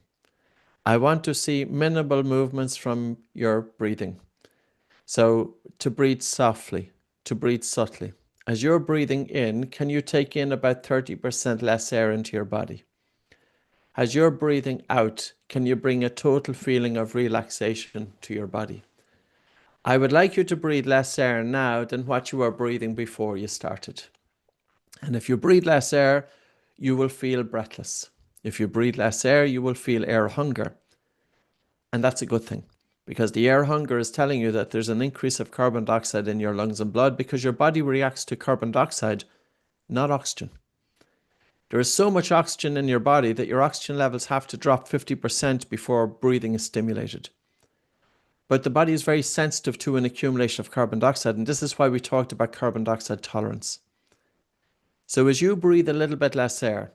I want to see minimal movements from your breathing. So to breathe softly, to breathe subtly. As you're breathing in, can you take in about 30% less air into your body? As you're breathing out, can you bring a total feeling of relaxation to your body? I would like you to breathe less air now than what you were breathing before you started. And if you breathe less air, you will feel breathless. If you breathe less air, you will feel air hunger. And that's a good thing, because the air hunger is telling you that there's an increase of carbon dioxide in your lungs and blood because your body reacts to carbon dioxide, not oxygen. There is so much oxygen in your body that your oxygen levels have to drop 50% before breathing is stimulated. But the body is very sensitive to an accumulation of carbon dioxide, and this is why we talked about carbon dioxide tolerance. So as you breathe a little bit less air,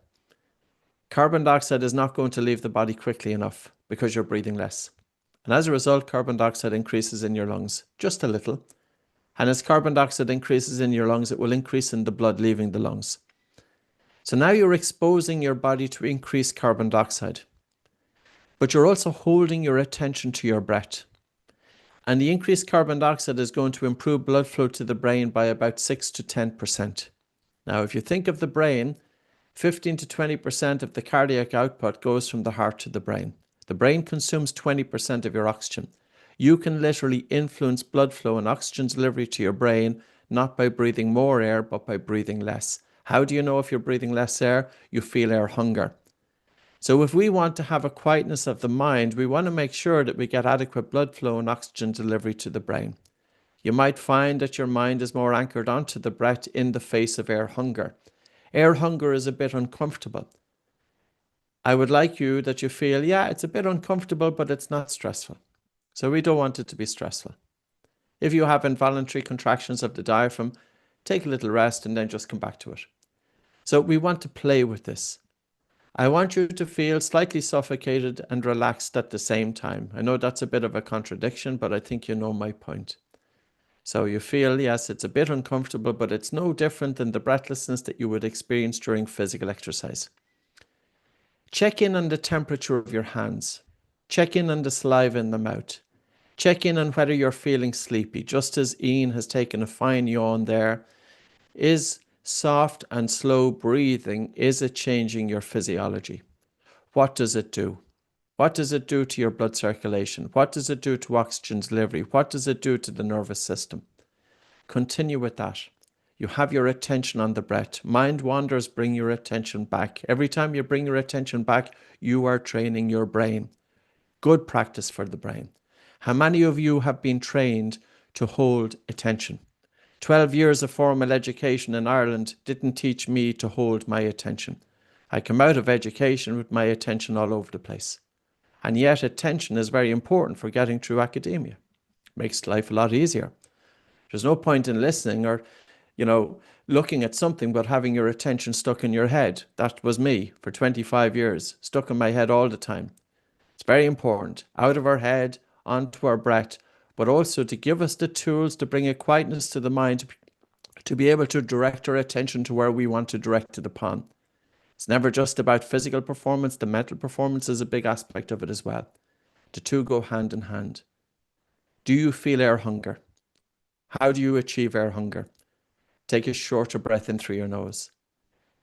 carbon dioxide is not going to leave the body quickly enough because you're breathing less. And as a result, carbon dioxide increases in your lungs, just a little. And as carbon dioxide increases in your lungs, it will increase in the blood leaving the lungs. So now you're exposing your body to increased carbon dioxide. But you're also holding your attention to your breath. And the increased carbon dioxide is going to improve blood flow to the brain by about 6 to 10%. Now, if you think of the brain, 15 to 20% of the cardiac output goes from the heart to the brain. The brain consumes 20% of your oxygen. You can literally influence blood flow and oxygen delivery to your brain, not by breathing more air, but by breathing less. How do you know if you're breathing less air? You feel air hunger. So if we want to have a quietness of the mind, we want to make sure that we get adequate blood flow and oxygen delivery to the brain. You might find that your mind is more anchored onto the breath in the face of air hunger. Air hunger is a bit uncomfortable. I would like you that you feel, yeah, it's a bit uncomfortable, but it's not stressful. So we don't want it to be stressful. If you have involuntary contractions of the diaphragm, take a little rest and then just come back to it. So we want to play with this. I want you to feel slightly suffocated and relaxed at the same time. I know that's a bit of a contradiction, but I think you know my point. So you feel, yes, it's a bit uncomfortable, but it's no different than the breathlessness that you would experience during physical exercise. Check in on the temperature of your hands. Check in on the saliva in the mouth. Check in on whether you're feeling sleepy, just as Ian has taken a fine yawn there. Is soft and slow breathing, is it changing your physiology? What does it do? What does it do to your blood circulation? What does it do to oxygen delivery? What does it do to the nervous system? Continue with that. You have your attention on the breath. Mind wanders, bring your attention back. Every time you bring your attention back, you are training your brain. Good practice for the brain. How many of you have been trained to hold attention? 12 years of formal education in Ireland didn't teach me to hold my attention. I come out of education with my attention all over the place. And yet attention is very important for getting through academia. It makes life a lot easier. There's no point in listening or, looking at something but having your attention stuck in your head. That was me for 25 years, stuck in my head all the time. It's very important. Out of our head, onto our breath, but also to give us the tools to bring a quietness to the mind to be able to direct our attention to where we want to direct it upon. It's never just about physical performance. The mental performance is a big aspect of it as well. The two go hand in hand. Do you feel air hunger? How do you achieve air hunger? Take a shorter breath in through your nose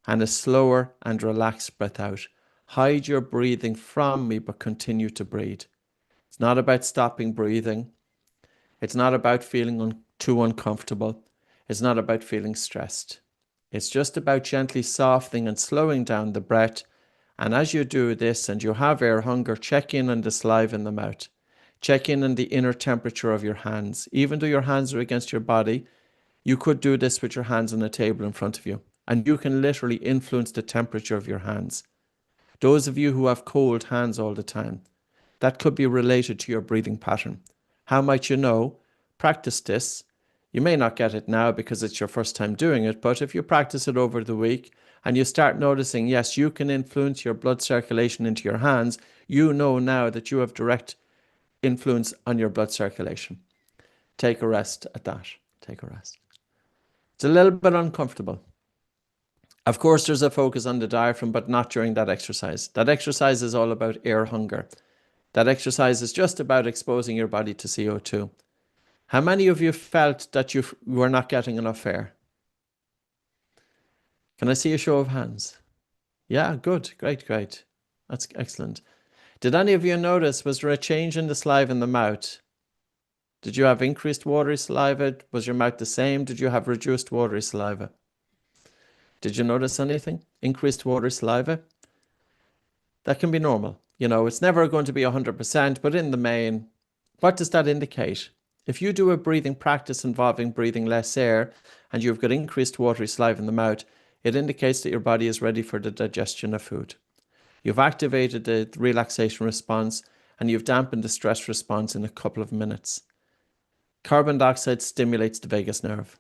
and a slower and relaxed breath out. Hide your breathing from me, but continue to breathe. It's not about stopping breathing. It's not about feeling too uncomfortable. It's not about feeling stressed. It's just about gently softening and slowing down the breath. And as you do this and you have air hunger, check in on the saliva in the mouth. Check in on the inner temperature of your hands. Even though your hands are against your body, you could do this with your hands on a table in front of you. And you can literally influence the temperature of your hands. Those of you who have cold hands all the time, that could be related to your breathing pattern. How might you know? Practice this. You may not get it now because it's your first time doing it, but if you practice it over the week and you start noticing, yes, you can influence your blood circulation into your hands, you know now that you have direct influence on your blood circulation. Take a rest at that. Take a rest. It's a little bit uncomfortable. Of course, there's a focus on the diaphragm, but not during that exercise. That exercise is all about air hunger. That exercise is just about exposing your body to CO2. How many of you felt that you were not getting enough air? Can I see a show of hands? Yeah, good, great. That's excellent. Did any of you notice, was there a change in the saliva in the mouth? Did you have increased watery saliva? Was your mouth the same? Did you have reduced watery saliva? Did you notice anything? Increased watery saliva? That can be normal. You know, it's never going to be 100%, but in the main, what does that indicate? If you do a breathing practice involving breathing less air and you've got increased watery saliva in the mouth, it indicates that your body is ready for the digestion of food. You've activated the relaxation response and you've dampened the stress response in a couple of minutes. Carbon dioxide stimulates the vagus nerve.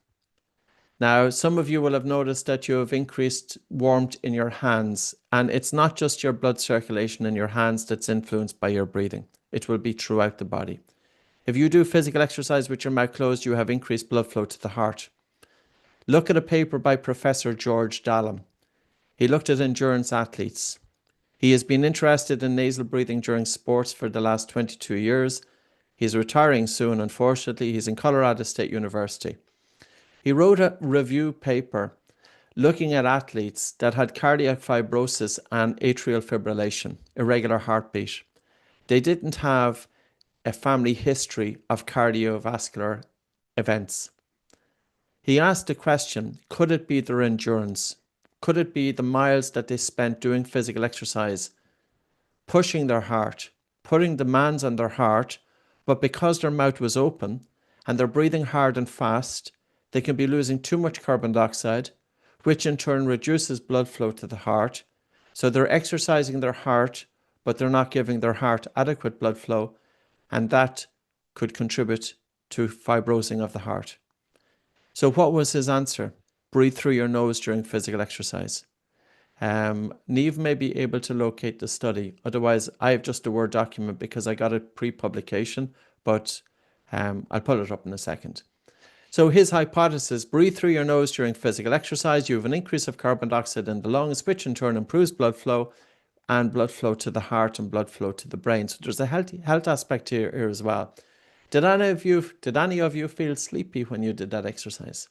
Now, some of you will have noticed that you have increased warmth in your hands, and it's not just your blood circulation in your hands that's influenced by your breathing. It will be throughout the body. If you do physical exercise with your mouth closed, you have increased blood flow to the heart. Look at a paper by Professor George Dallam. He looked at endurance athletes. He has been interested in nasal breathing during sports for the last 22 years. He's retiring soon, unfortunately. He's in Colorado State University. He wrote a review paper looking at athletes that had cardiac fibrosis and atrial fibrillation, irregular heartbeat. They didn't have a family history of cardiovascular events. He asked the question, could it be their endurance? Could it be the miles that they spent doing physical exercise, pushing their heart, putting demands on their heart, but because their mouth was open and they're breathing hard and fast, they can be losing too much carbon dioxide, which in turn reduces blood flow to the heart. So they're exercising their heart, but they're not giving their heart adequate blood flow, and that could contribute to fibrosing of the heart. So what was his answer? Breathe through your nose during physical exercise. Niamh may be able to locate the study. Otherwise, I have just a Word document because I got it pre-publication, but I'll pull it up in a second. So his hypothesis, breathe through your nose during physical exercise. You have an increase of carbon dioxide in the lungs, which in turn improves blood flow and blood flow to the heart and blood flow to the brain. So there's a health aspect here as well. Did any of you feel sleepy when you did that exercise?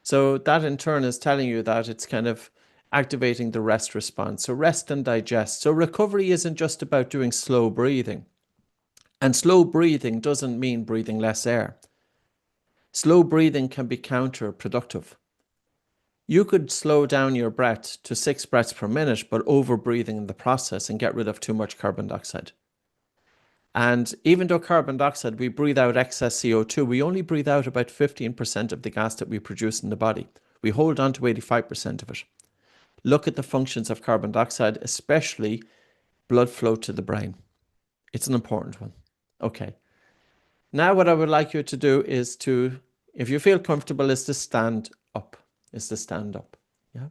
So that in turn is telling you that it's kind of activating the rest response. So rest and digest. So recovery isn't just about doing slow breathing. And slow breathing doesn't mean breathing less air. Slow breathing can be counterproductive. You could slow down your breath to 6 breaths per minute, but over breathing in the process and get rid of too much carbon dioxide. And even though carbon dioxide, we breathe out excess CO2, we only breathe out about 15% of the gas that we produce in the body. We hold on to 85% of it. Look at the functions of carbon dioxide, especially blood flow to the brain. It's an important one. Okay. Now what I would like you to do is to, if you feel comfortable, is to stand up. Yeah.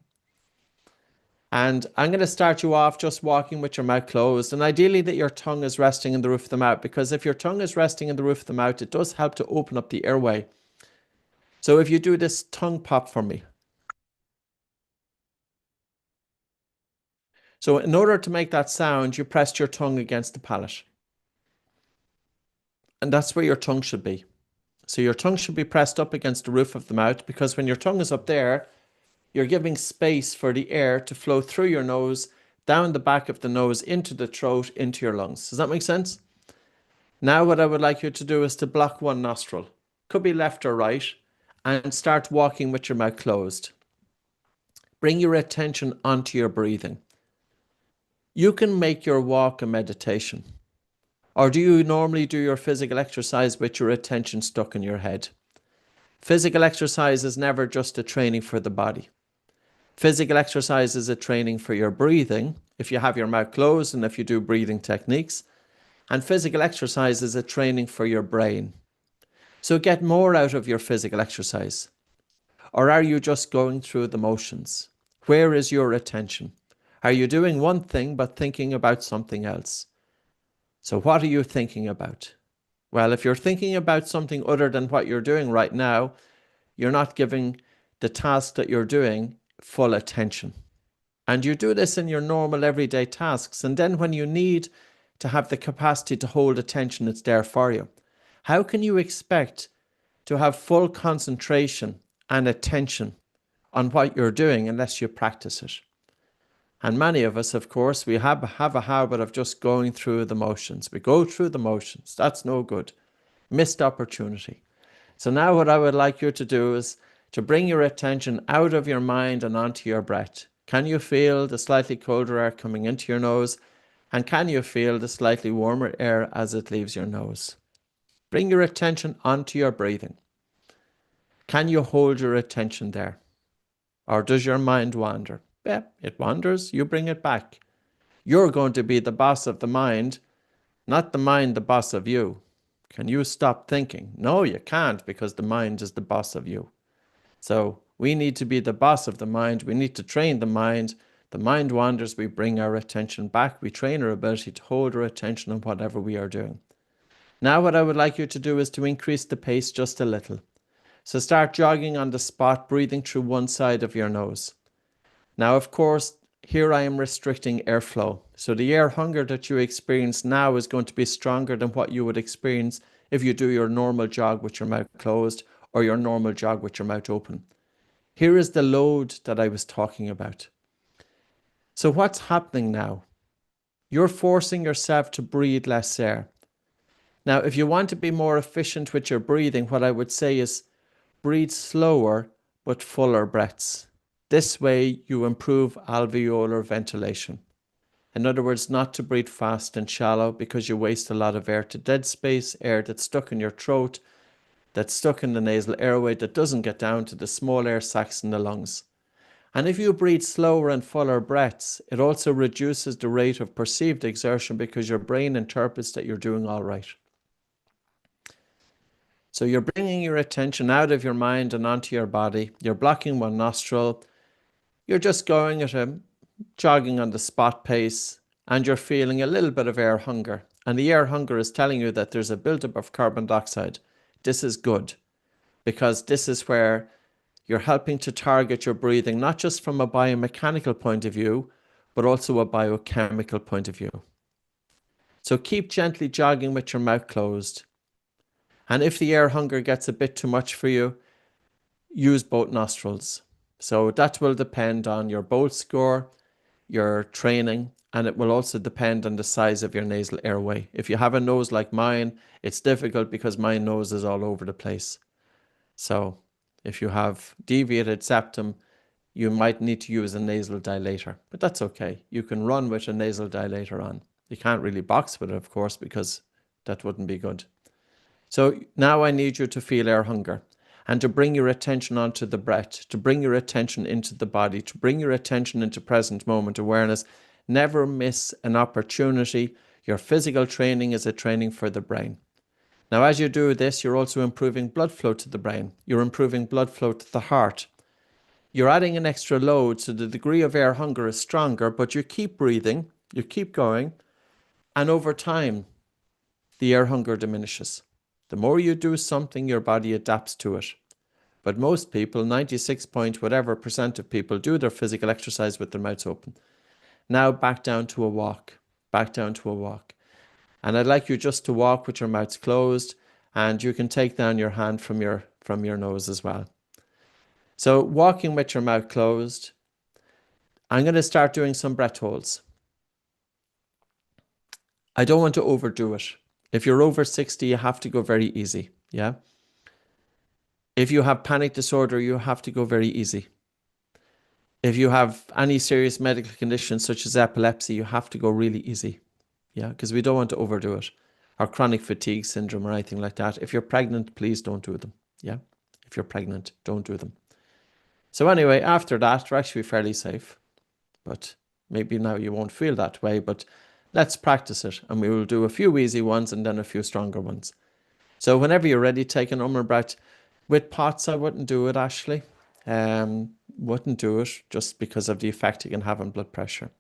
And I'm going to start you off just walking with your mouth closed. And ideally that your tongue is resting in the roof of the mouth, because if your tongue is resting in the roof of the mouth, it does help to open up the airway. So if you do this tongue pop for me. So in order to make that sound, you pressed your tongue against the palate. And that's where your tongue should be. So your tongue should be pressed up against the roof of the mouth, because when your tongue is up there, you're giving space for the air to flow through your nose, down the back of the nose, into the throat, into your lungs. Does that make sense? Now what I would like you to do is to block one nostril. Could be left or right. And start walking with your mouth closed. Bring your attention onto your breathing. You can make your walk a meditation. Or do you normally do your physical exercise with your attention stuck in your head? Physical exercise is never just a training for the body. Physical exercise is a training for your breathing, if you have your mouth closed and if you do breathing techniques. And physical exercise is a training for your brain. So get more out of your physical exercise. Or are you just going through the motions? Where is your attention? Are you doing one thing but thinking about something else? So what are you thinking about? Well, if you're thinking about something other than what you're doing right now, you're not giving the task that you're doing full attention. And you do this in your normal everyday tasks. And then when you need to have the capacity to hold attention, it's there for you. How can you expect to have full concentration and attention on what you're doing unless you practice it? And many of us, of course, we have a habit of just going through the motions. We go through the motions. That's no good. Missed opportunity. So now what I would like you to do is to bring your attention out of your mind and onto your breath. Can you feel the slightly colder air coming into your nose? And can you feel the slightly warmer air as it leaves your nose? Bring your attention onto your breathing. Can you hold your attention there? Or does your mind wander? Yeah, it wanders. You bring it back. You're going to be the boss of the mind, not the mind the boss of you. Can you stop thinking? No, you can't, because the mind is the boss of you. So we need to be the boss of the mind. We need to train the mind. The mind wanders. We bring our attention back. We train our ability to hold our attention on whatever we are doing. Now what I would like you to do is to increase the pace just a little. So start jogging on the spot, breathing through one side of your nose. Now, of course, here I am restricting airflow. So the air hunger that you experience now is going to be stronger than what you would experience if you do your normal jog with your mouth closed or your normal jog with your mouth open. Here is the load that I was talking about. So what's happening now? You're forcing yourself to breathe less air. Now, if you want to be more efficient with your breathing, what I would say is breathe slower but fuller breaths. This way you improve alveolar ventilation. In other words, not to breathe fast and shallow, because you waste a lot of air to dead space, air that's stuck in your throat, that's stuck in the nasal airway, that doesn't get down to the small air sacs in the lungs. And if you breathe slower and fuller breaths, it also reduces the rate of perceived exertion, because your brain interprets that you're doing all right. So you're bringing your attention out of your mind and onto your body. You're blocking one nostril. You're just going at a jogging on the spot pace, and you're feeling a little bit of air hunger. And the air hunger is telling you that there's a buildup of carbon dioxide. This is good, because this is where you're helping to target your breathing, not just from a biomechanical point of view, but also a biochemical point of view. So keep gently jogging with your mouth closed. And if the air hunger gets a bit too much for you, use both nostrils. So that will depend on your BOLT score, your training, and it will also depend on the size of your nasal airway. If you have a nose like mine, it's difficult because my nose is all over the place. So if you have deviated septum, you might need to use a nasal dilator, but that's okay. You can run with a nasal dilator on. You can't really box with it, of course, because that wouldn't be good. So now I need you to feel air hunger, and to bring your attention onto the breath, to bring your attention into the body, to bring your attention into present moment awareness. Never miss an opportunity. Your physical training is a training for the brain. Now, as you do this, you're also improving blood flow to the brain. You're improving blood flow to the heart. You're adding an extra load, so the degree of air hunger is stronger, but you keep breathing, you keep going, and over time, the air hunger diminishes. The more you do something, your body adapts to it. But most people, 96 point whatever percent of people, do their physical exercise with their mouths open. Now back down to a walk, back down to a walk. And I'd like you just to walk with your mouths closed, and you can take down your hand from your nose as well. So walking with your mouth closed, I'm going to start doing some breath holds. I don't want to overdo it. If you're over 60, you have to go very easy, yeah? If you have panic disorder, you have to go very easy. If you have any serious medical conditions such as epilepsy, you have to go really easy, yeah? Because we don't want to overdo it. Or chronic fatigue syndrome or anything like that. If you're pregnant, please don't do them, yeah? If you're pregnant, don't do them. So anyway, after that, we're actually fairly safe. But maybe now you won't feel that way, but let's practice it. And we will do a few easy ones and then a few stronger ones. So whenever you're ready, take an umber breath. With POTS, I wouldn't do it, Ashley. Wouldn't do it just because of the effect it can have on blood pressure.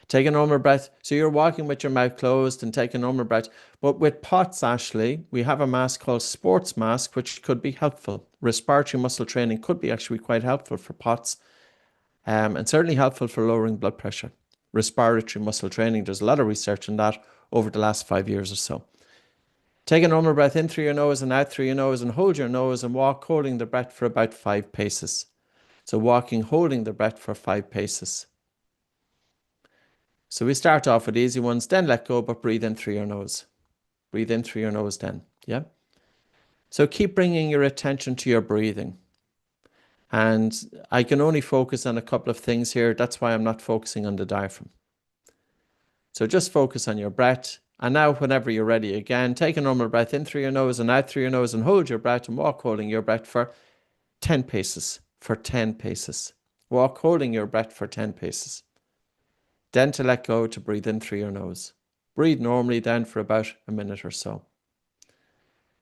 Take an umber breath. So you're walking with your mouth closed and take an umber breath. But with POTS, Ashley, we have a mask called sports mask, which could be helpful. Respiratory muscle training could be actually quite helpful for POTS. And certainly helpful for lowering blood pressure. Respiratory muscle training, there's a lot of research on that over the last 5 years or so. Take an umber breath in through your nose and out through your nose, and hold your nose and walk holding the breath for about 5 paces. So walking, holding the breath for 5 paces. So we start off with easy ones, then let go, but breathe in through your nose. Breathe in through your nose then, yeah? So keep bringing your attention to your breathing. And I can only focus on a couple of things here. That's why I'm not focusing on the diaphragm. So just focus on your breath. And now whenever you're ready again, take a normal breath in through your nose and out through your nose and hold your breath and walk holding your breath for 10 paces. For 10 paces. Walk holding your breath for 10 paces. Then to let go, to breathe in through your nose. Breathe normally then for about a minute or so.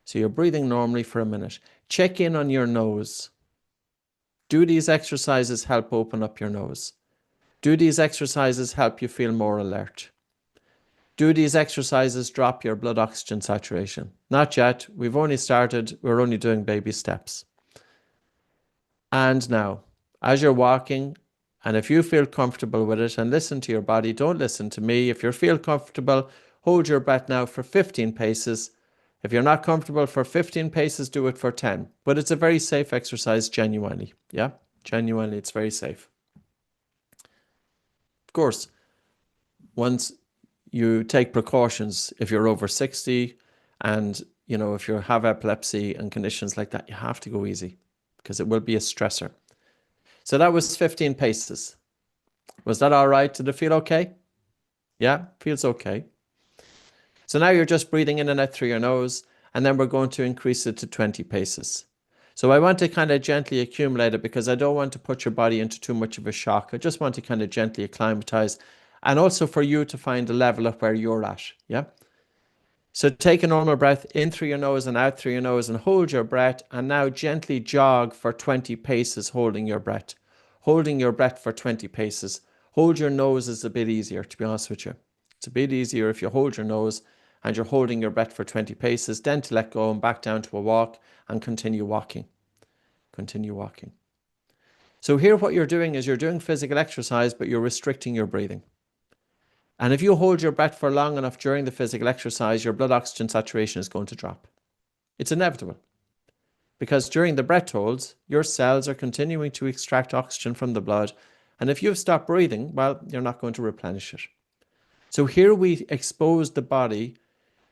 So you're breathing normally for a minute. Check in on your nose. Do these exercises help open up your nose? Do these exercises help you feel more alert? Do these exercises drop your blood oxygen saturation? Not yet. We've only started. We're only doing baby steps. And now, as you're walking, and if you feel comfortable with it, and listen to your body, don't listen to me. If you feel comfortable, hold your breath now for 15 paces. If you're not comfortable for 15 paces, do it for 10. But it's a very safe exercise, genuinely. Yeah, genuinely, it's very safe. Of course, once you take precautions, if you're over 60 and, you know, if you have epilepsy and conditions like that, you have to go easy because it will be a stressor. So that was 15 paces. Was that all right? Did it feel okay? Yeah, feels okay. So now you're just breathing in and out through your nose, and then we're going to increase it to 20 paces. So I want to kind of gently accumulate it because I don't want to put your body into too much of a shock. I just want to kind of gently acclimatize, and also for you to find a level of where you're at, yeah? So take a normal breath in through your nose and out through your nose and hold your breath, and now gently jog for 20 paces holding your breath. Holding your breath for 20 paces. Hold your nose is a bit easier, to be honest with you. It's a bit easier if you hold your nose and you're holding your breath for 20 paces, then to let go and back down to a walk and continue walking. Continue walking. So here what you're doing is you're doing physical exercise, but you're restricting your breathing. And if you hold your breath for long enough during the physical exercise, your blood oxygen saturation is going to drop. It's inevitable. Because during the breath holds, your cells are continuing to extract oxygen from the blood. And if you've stopped breathing, well, you're not going to replenish it. So here we expose the body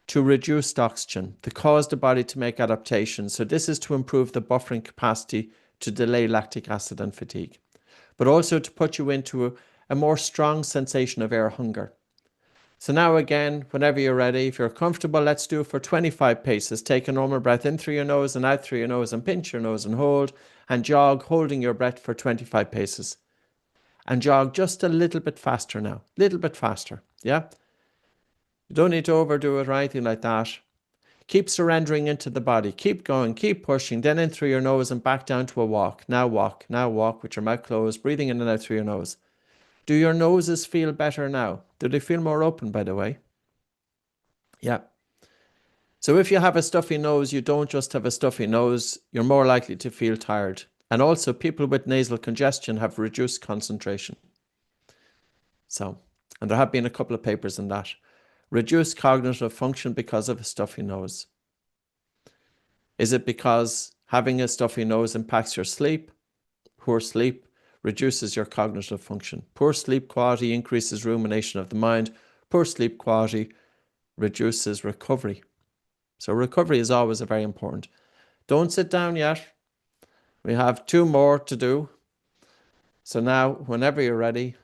to reduced oxygen, to cause the body to make adaptations. So this is to improve the buffering capacity to delay lactic acid and fatigue, but also to put you into a more strong sensation of air hunger. So now again, whenever you're ready, if you're comfortable, let's do it for 25 paces. Take a normal breath in through your nose and out through your nose and pinch your nose and hold and jog, holding your breath for 25 paces. And jog just a little bit faster now, little bit faster, yeah? You don't need to overdo it or anything like that. Keep surrendering into the body. Keep going, keep pushing. Then in through your nose and back down to a walk. Now walk with your mouth closed, breathing in and out through your nose. Do your noses feel better now? Do they feel more open, by the way? Yeah. So if you have a stuffy nose, you don't just have a stuffy nose, you're more likely to feel tired. And also people with nasal congestion have reduced concentration. So, and there have been a couple of papers on that. Reduced cognitive function because of a stuffy nose. Is it because having a stuffy nose impacts your sleep? Poor sleep reduces your cognitive function. Poor sleep quality increases rumination of the mind. Poor sleep quality reduces recovery. So recovery is always very important. Don't sit down yet. We have 2 more to do. So now, whenever you're ready,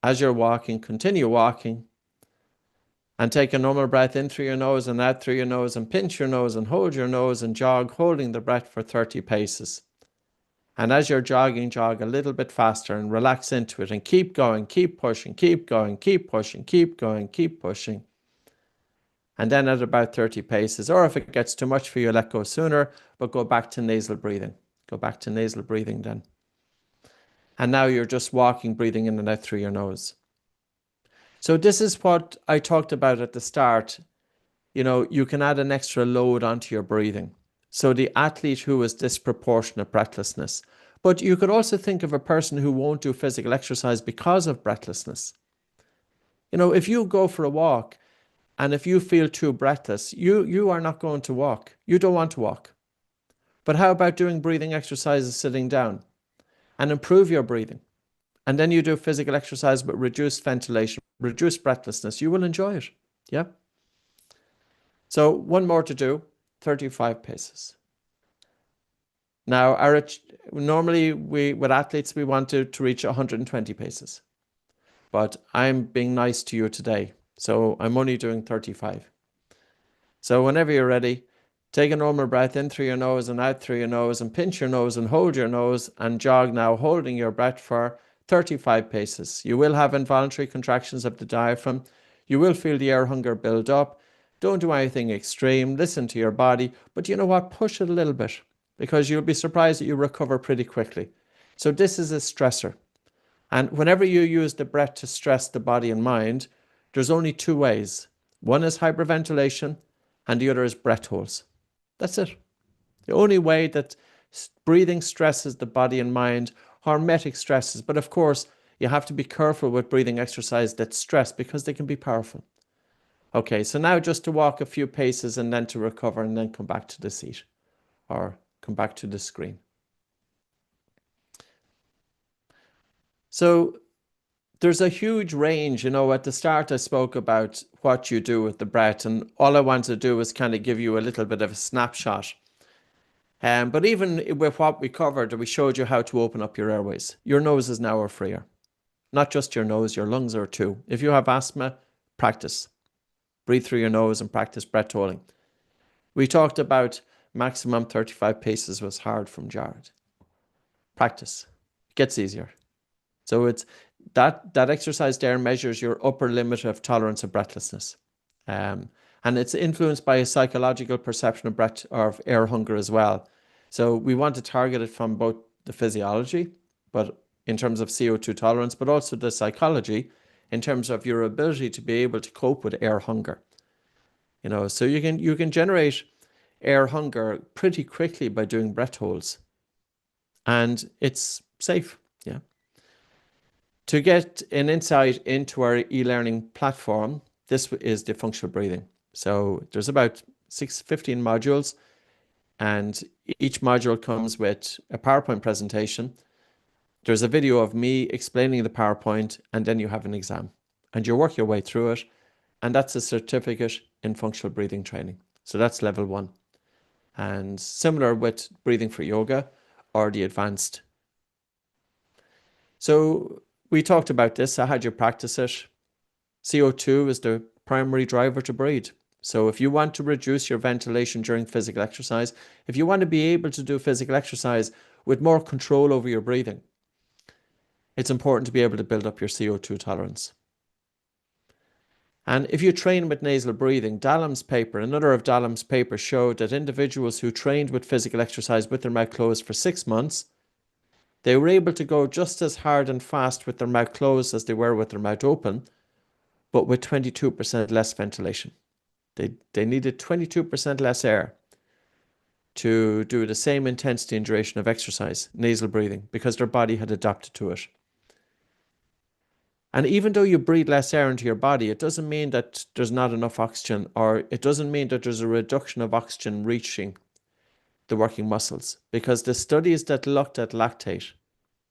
as you're walking, continue walking and take a normal breath in through your nose and out through your nose and pinch your nose and hold your nose and jog, holding the breath for 30 paces. And as you're jogging, jog a little bit faster and relax into it and keep going, keep pushing, keep going, keep pushing, keep going, keep pushing. And then at about 30 paces, or if it gets too much for you, let go sooner, but go back to nasal breathing. Go back to nasal breathing then. And now you're just walking, breathing in and out through your nose. So this is what I talked about at the start. You know, you can add an extra load onto your breathing. So the athlete who has disproportionate breathlessness. But you could also think of a person who won't do physical exercise because of breathlessness. You know, if you go for a walk, and if you feel too breathless, you are not going to walk. You don't want to walk. But how about doing breathing exercises sitting down and improve your breathing? And then you do physical exercise with reduced ventilation, reduced breathlessness. You will enjoy it. Yeah. So one more to do, 35 paces. Now, normally with athletes, we want to reach 120 paces. But I'm being nice to you today. So I'm only doing 35. So whenever you're ready, take a normal breath in through your nose and out through your nose and pinch your nose and hold your nose and jog now, holding your breath for 35 paces. You will have involuntary contractions of the diaphragm. You will feel the air hunger build up. Don't do anything extreme. Listen to your body. But you know what? Push it a little bit because you'll be surprised that you recover pretty quickly. So this is a stressor. And whenever you use the breath to stress the body and mind, there's only 2 ways. One is hyperventilation and the other is breath holds. That's it. The only way that breathing stresses the body and mind, hormetic stresses. But of course, you have to be careful with breathing exercise that's stress because they can be powerful. Okay, so now just to walk a few paces and then to recover and then come back to the seat or come back to the screen. So there's a huge range, you know, at the start I spoke about what you do with the breath and all I want to do is kind of give you a little bit of a snapshot. But even with what we covered, we showed you how to open up your airways. Your noses now are freer. Not just your nose, your lungs are too. If you have asthma, practice. Breathe through your nose and practice breath holding. We talked about maximum 35 paces was hard from Jared. Practice. It gets easier. So it's that exercise there measures your upper limit of tolerance of breathlessness. And it's influenced by a psychological perception of breath or of air hunger as well. So we want to target it from both the physiology, but in terms of CO2 tolerance, but also the psychology in terms of your ability to be able to cope with air hunger. You know, so you can generate air hunger pretty quickly by doing breath holds. And it's safe, yeah. To get an insight into our e-learning platform, this is the functional breathing. So there's about 15 modules, and each module comes with a PowerPoint presentation. There's a video of me explaining the PowerPoint, and then you have an exam. And you work your way through it, and that's a certificate in functional breathing training. So that's level 1. And similar with breathing for yoga or the advanced. So we talked about this. I had you practice it. CO2 is the primary driver to breathe. So if you want to reduce your ventilation during physical exercise, if you want to be able to do physical exercise with more control over your breathing, it's important to be able to build up your CO2 tolerance. And if you train with nasal breathing, another of Dallam's papers showed that individuals who trained with physical exercise with their mouth closed for 6 months, they were able to go just as hard and fast with their mouth closed as they were with their mouth open, but with 22% less ventilation. They needed 22% less air to do the same intensity and duration of exercise, nasal breathing, because their body had adapted to it. And even though you breathe less air into your body, it doesn't mean that there's not enough oxygen, or it doesn't mean that there's a reduction of oxygen reaching the working muscles, because the studies that looked at lactate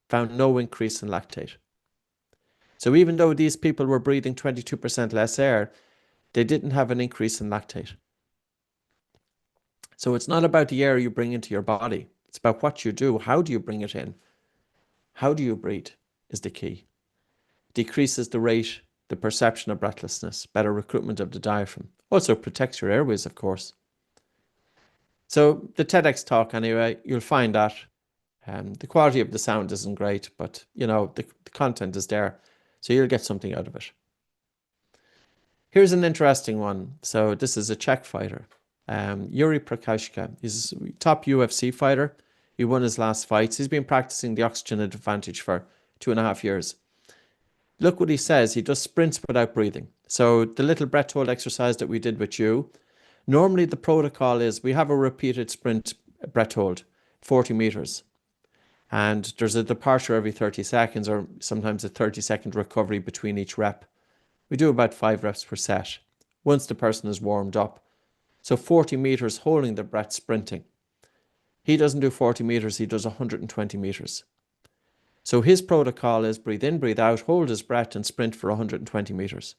found no increase in lactate. So even though these people were breathing 22% less air, they didn't have an increase in lactate. So it's not about the air you bring into your body. It's about what you do. How do you bring it in? How do you breathe is the key. Decreases the rate, the perception of breathlessness, better recruitment of the diaphragm. Also protects your airways, of course. So the TEDx talk, anyway, you'll find that the quality of the sound isn't great, but the content is there, so you'll get something out of it. Here's an interesting one. So this is a Czech fighter, Yuri Prokashka. He's a top UFC fighter. He won his last fights. He's been practicing the oxygen advantage for 2.5 years. Look what he says. He does sprints without breathing. So the little breath hold exercise that we did with you, normally the protocol is we have a repeated sprint breath hold, 40 meters. And there's a departure every 30 seconds, or sometimes a 30-second recovery between each rep. We do about 5 reps per set once the person is warmed up. So 40 meters holding the breath sprinting. He doesn't do 40 meters, he does 120 meters. So his protocol is breathe in, breathe out, hold his breath and sprint for 120 meters.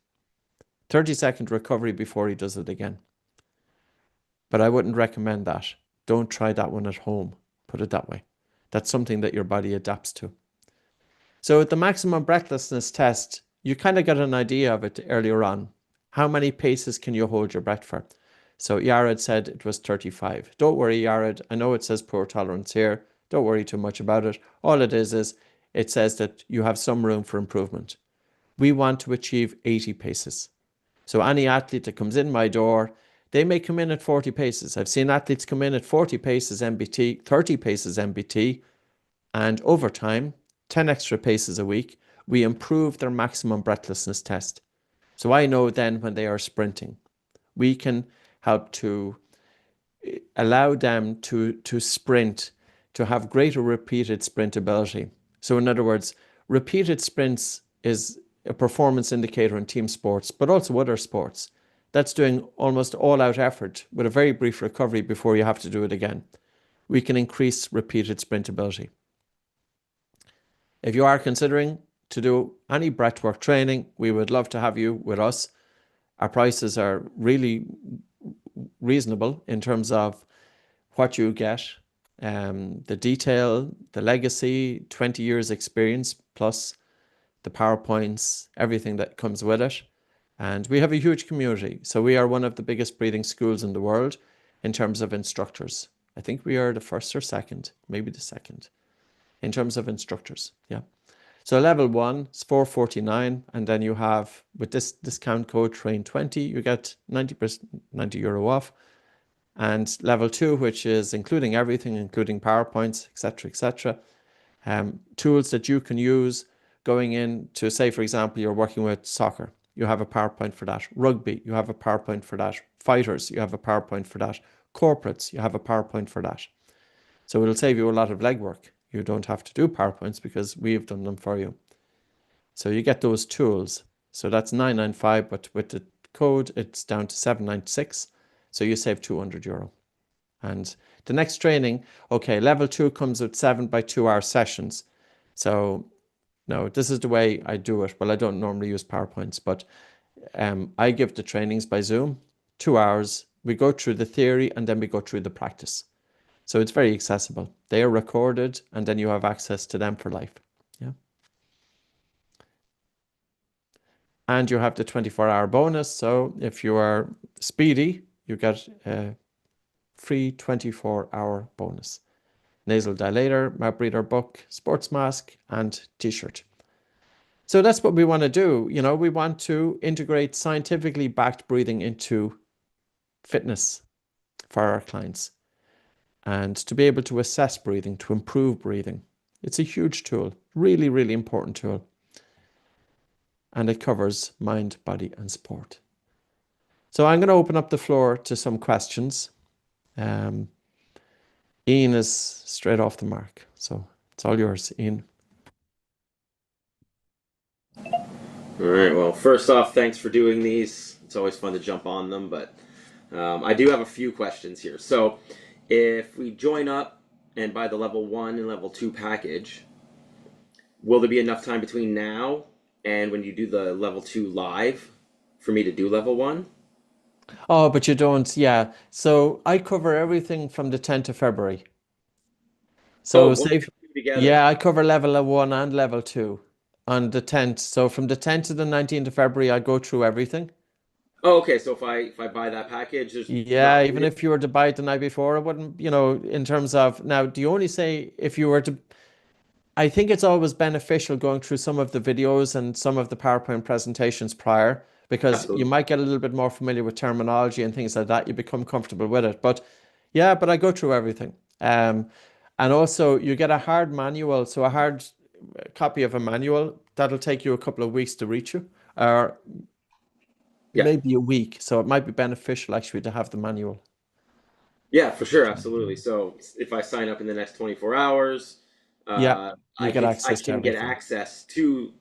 30-second recovery before he does it again. But I wouldn't recommend that. Don't try that one at home, put it that way. That's something that your body adapts to. So at the maximum breathlessness test, you kind of got an idea of it earlier on. How many paces can you hold your breath for? So Yared said it was 35. Don't worry, Yared. I know it says poor tolerance here. Don't worry too much about it. All it is it says that you have some room for improvement. We want to achieve 80 paces. So any athlete that comes in my door, they may come in at 40 paces. I've seen athletes come in at 40 paces MBT, 30 paces MBT, and over time, 10 extra paces a week, we improve their maximum breathlessness test. So I know then when they are sprinting, we can help to allow them to sprint, to have greater repeated sprint ability. So in other words, repeated sprints is a performance indicator in team sports, but also other sports. That's doing almost all-out effort with a very brief recovery before you have to do it again. We can increase repeated sprint ability. If you are considering to do any breathwork training, we would love to have you with us. Our prices are really reasonable in terms of what you get, the detail, the legacy, 20 years experience, plus the PowerPoints, everything that comes with it. And we have a huge community. So we are one of the biggest breathing schools in the world in terms of instructors. I think we are the first or second, maybe the second, in terms of instructors. Yeah. So level 1 is $449, and then you have, with this discount code TRAIN20, you get 90 euro off. And level 2, which is including everything, including PowerPoints, etc., tools that you can use going in to, say, for example, you're working with soccer. You have a PowerPoint for that. Rugby, you have a PowerPoint for that. Fighters, you have a PowerPoint for that. Corporates, you have a PowerPoint for that. So it'll save you a lot of legwork. You don't have to do PowerPoints because we've done them for you. So you get those tools. So that's $995, but with the code, it's down to $796. So you save 200 euro. And the next training, okay, level 2 comes with 7 by 2 hour sessions. So no, this is the way I do it. Well, I don't normally use PowerPoints, but I give the trainings by Zoom, 2 hours. We go through the theory and then we go through the practice. So it's very accessible. They are recorded and then you have access to them for life. Yeah. And you have the 24-hour bonus. So if you are speedy, you get a free 24-hour bonus. Nasal dilator, mouth breather book, sports mask, and t-shirt. So that's what we want to do. You know, we want to integrate scientifically backed breathing into fitness for our clients and to be able to assess breathing, to improve breathing. It's a huge tool, really, really important tool. And it covers mind, body, and sport. So I'm going to open up the floor to some questions. Ian is straight off the mark. So it's all yours, Ian. All right. Well, first off, thanks for doing these. It's always fun to jump on them, but I do have a few questions here. So if we join up and buy the level 1 and level 2 package, will there be enough time between now and when you do the level 2 live for me to do level 1? Oh, but you don't, yeah. So I cover everything from the 10th of February. So Oh, we'll say, do together. yeah, I cover level 1 and level 2 on the 10th. So from the 10th to the 19th of February, I go through everything. Oh, okay. So if I buy that package, there's Yeah, roughly even if you were to buy it the night before, I wouldn't, you know, in terms of now, do you only say if you were to, I think it's always beneficial going through some of the videos and some of the PowerPoint presentations prior because you absolutely. might get a little bit more familiar with terminology and things like that. You become comfortable with it. But yeah, but I go through everything. And also you get a hard manual, so a hard copy of a manual that'll take you a couple of weeks to reach you, or Yeah. maybe a week. So it might be beneficial actually to have the manual. Yeah, for sure, absolutely. So if I sign up in the next 24 hours, Yeah, you get I access to can get everything. access to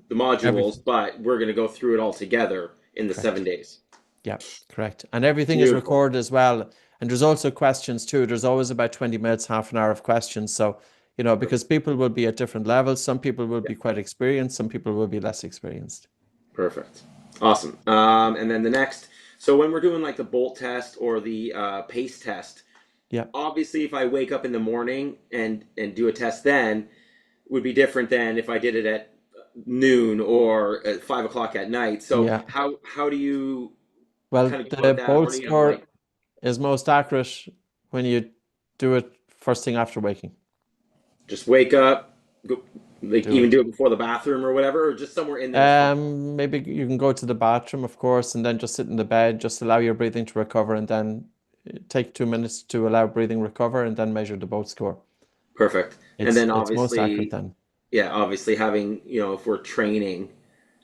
the modules, Everything. but we're going to go through it all together in the 7 Correct. days. Yeah, correct. And everything is Beautiful. recorded as well. And there's also questions too. There's always about 20 minutes, half an hour of questions. So, you know, because people will be at different levels. Some people will Yeah, be quite experienced. Some people will be less experienced. perfect. Awesome. And then the next, so when we're doing like the bolt test or the pace test, Yeah. obviously if I wake up in the morning and do a test then would be different than if I did it at noon or at 5 o'clock at night. So Yeah. how do you Well, kind of go the about that? bolt What do you have score like is most accurate when you do it first thing after waking. just wake up, go, like Do even it. do it before the bathroom or whatever, or just somewhere in there is fine. Maybe you can go to the bathroom, of course, and then just sit in the bed, just allow your breathing to recover, and then take 2 minutes to allow breathing recover, and then measure the bolt score. Perfect. And It's then it's most accurate obviously, then. yeah, obviously having, if we're training,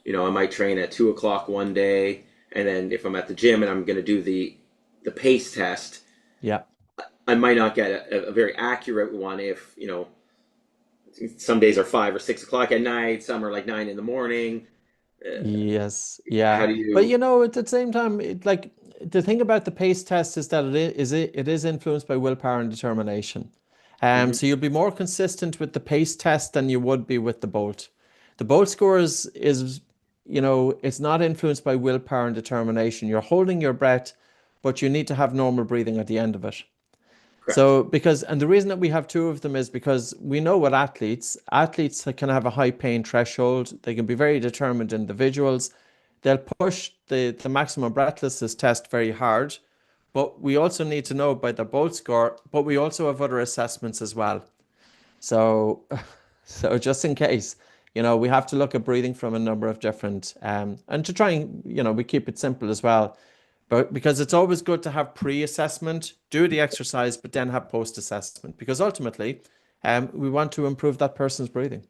I might train at 2 o'clock one day, and then if I'm at the gym and I'm gonna do the pace test, Yeah. I might not get a very accurate one if, some days are 5 or 6 o'clock at night, some are like 9 in the morning. Yes, How yeah. do But you? you know, at the same time, like the thing about the pace test is that it is influenced by willpower and determination. Mhm. So you'll be more consistent with the pace test than you would be with the bolt. The bolt score is, you know, it's not influenced by willpower and determination. You're holding your breath, but you need to have normal breathing at the end of it. Correct. So and the reason that we have two of them is because we know what athletes can have a high pain threshold. They can be very determined individuals. They'll push the maximum breathlessness test very hard. But we also need to know by the bolt score, but we also have other assessments as well. So, so just in case, you know, we have to look at breathing from a number of different, and to try and, you know, we keep it simple as well. But because it's always good to have pre-assessment, do the exercise, but then have post-assessment, because ultimately, we want to improve that person's breathing.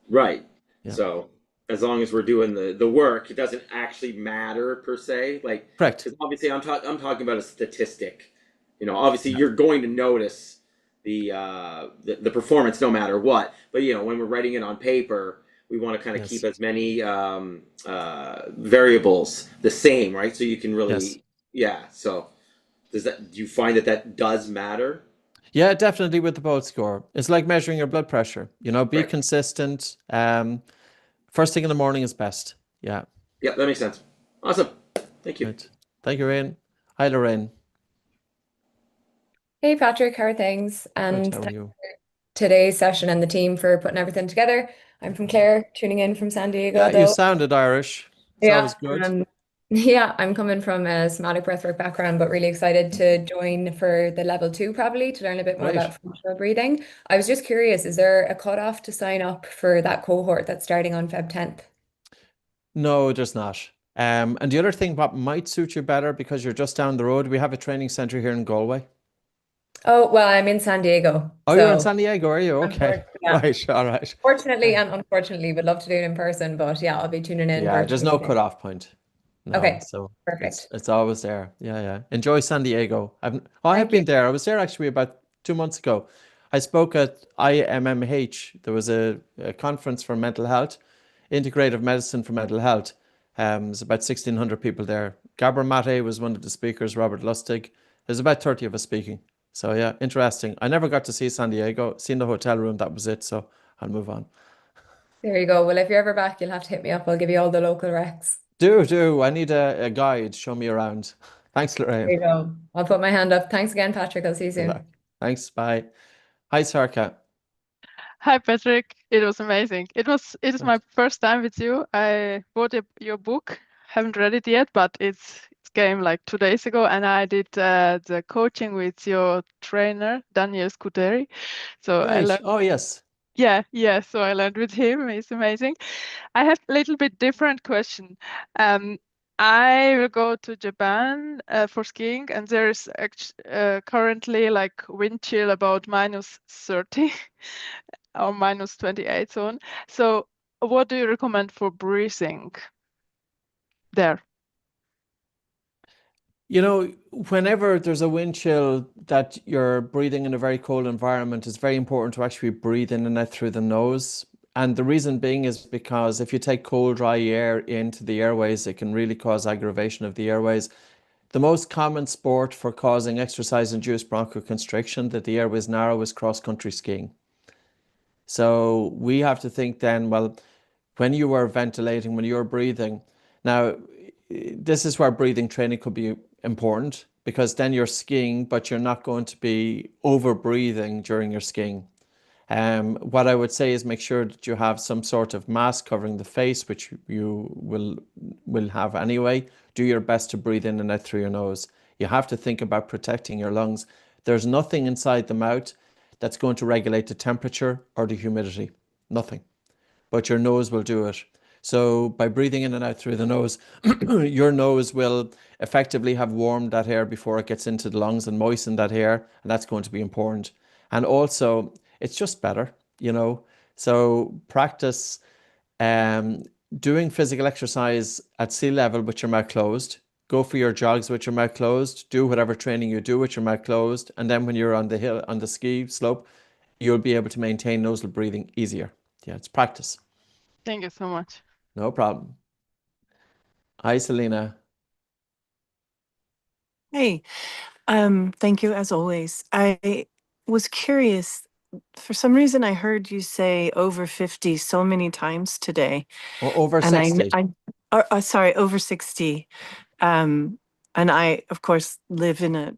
Right. Yeah, So as long as we're doing the work, it doesn't actually matter per se. Like, correct. because obviously I'm talking about a statistic. Obviously Yeah. you're going to notice the performance no matter what. But when we're writing it on paper, we want to kind of keep Yes. as many variables the same, right? So you can Yes. really, yeah. So do you find that does matter? Yeah, definitely with the bolt score. It's like measuring your blood pressure. You know, be Right. consistent. First thing in the morning is best. Yeah. Yeah, that makes sense. Awesome. Thank you. Right. Thank you, Rain. Hi, Lorraine. Hey Patrick, how are things? Good. And How are thanks you? for today's session and the team for putting everything together. I'm from Clare, tuning in from San Yeah, Diego, you though. sounded Irish. It's Yeah, always good. Yeah, I'm coming from a somatic breathwork background, but really excited to join for the level 2 probably to learn a bit more Great. about functional breathing. I was just curious, is there a cutoff to sign up for that cohort that's starting on Feb 10th? No, there's not. And the other thing, what might suit you better because you're just down the road, we have a training center here in Galway. Oh, well, I'm in San Diego, Oh, you're in so San Diego, are you? Okay. yeah. Right, all right. Fortunately and unfortunately, would love to do it in person, but yeah, I'll be tuning in Yeah, there's no virtually. cutoff point. No, Okay, so perfect. it's always there. Yeah, yeah. Enjoy San Diego. I have Thank you. been there. I was there actually about 2 months ago. I spoke at IMMH. There was a conference for mental health, integrative medicine for mental health. There's about 1,600 people there. Gabor Mate was one of the speakers, Robert Lustig. There's about 30 of us speaking. So yeah, interesting. I never got to see San Diego, seen the hotel room, that was it. So I'll move on. There you go. Well, if you're ever back, you'll have to hit me up. I'll give you all the local recs. Do. I need a guide. Show me around. Thanks, There Lorraine. you go. I'll put my hand up. Thanks again, Patrick. I'll see you Good luck. soon. Thanks. Bye. Hi, Sarka. Hi Patrick, it was amazing. It is my Good. first time with you. I bought your book. Haven't read it yet, but it came like 2 days ago, and I did the coaching with your trainer Daniel Scuderi. So I Great. learned, Oh, yes. yeah. So I learned with him. It's amazing. I have a little bit different question. Um, I will go to Japan for skiing, and there is currently like wind chill about -30. Or -28 zone. So what do you recommend for breathing there? You know, whenever there's a wind chill that you're breathing in a very cold environment, it's very important to actually breathe in and out through the nose. And the reason being is because if you take cold, dry air into the airways, it can really cause aggravation of the airways. The most common sport for causing exercise-induced bronchoconstriction that the airways narrow is cross-country skiing. So we have to think then, well, when you are ventilating, when you're breathing, now this is where breathing training could be important because then you're skiing, but you're not going to be over breathing during your skiing. What I would say is make sure that you have some sort of mask covering the face, which you will have anyway. Do your best to breathe in and out through your nose. You have to think about protecting your lungs. There's nothing inside the mouth that's going to regulate the temperature or the humidity. Nothing. But your nose will do it. So by breathing in and out through the nose, your nose will effectively have warmed that air before it gets into the lungs and moisten that air, and that's going to be important. And also, it's just better, you know. So practice um, doing physical exercise at sea level with your mouth closed. Go for your jogs with your mouth closed. Do whatever training you do with your mouth closed. And then when you're on the hill, on the ski slope, you'll be able to maintain nasal breathing easier. Yeah, it's practice. Thank you so much. No problem. Hi, Selena. Hey, thank you as always. I was curious, for some reason I heard you say over 50 so many times today. Over And 60. sorry, over 60. And I, of course, live in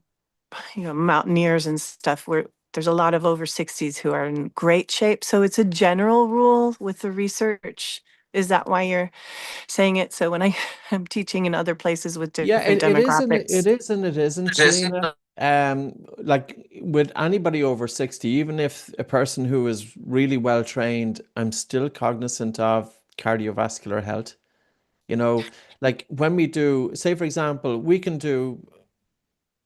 mountaineers and stuff where there's a lot of over 60s who are in great shape. So it's a general rule with the research. Is that why you're saying it? So when I'm teaching in other places with Yeah, different it is and demographics. it is and it isn't, Selena. Like with anybody over 60, even if a person who is really well trained, I'm still cognizant of cardiovascular health. You know, like when we do, say for example, we can do,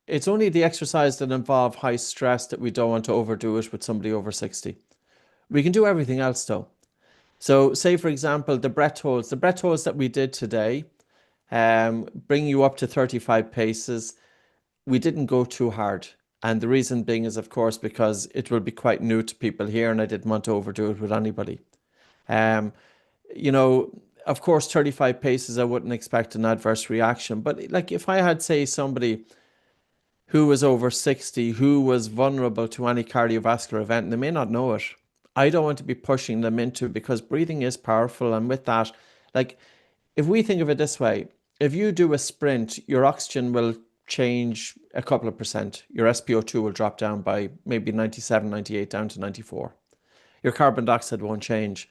it's only the exercise that involve high stress that we don't want to overdo it with somebody over 60. We can do everything else though. So say for example, the breath holds that we did today, bring you up to 35 paces. We didn't go too hard. And the reason being is, of course, because it will be quite new to people here and I didn't want to overdo it with anybody. Um, you know, of course, 35 paces, I wouldn't expect an adverse reaction. But like if I had, say, somebody who was over 60, who was vulnerable to any cardiovascular event, and they may not know it, I don't want to be pushing them into because breathing is powerful. And with that, like if we think of it this way, if you do a sprint, your oxygen will change a couple of percent. Your SpO2 will drop down by maybe 97, 98 down to 94. Your carbon dioxide won't change.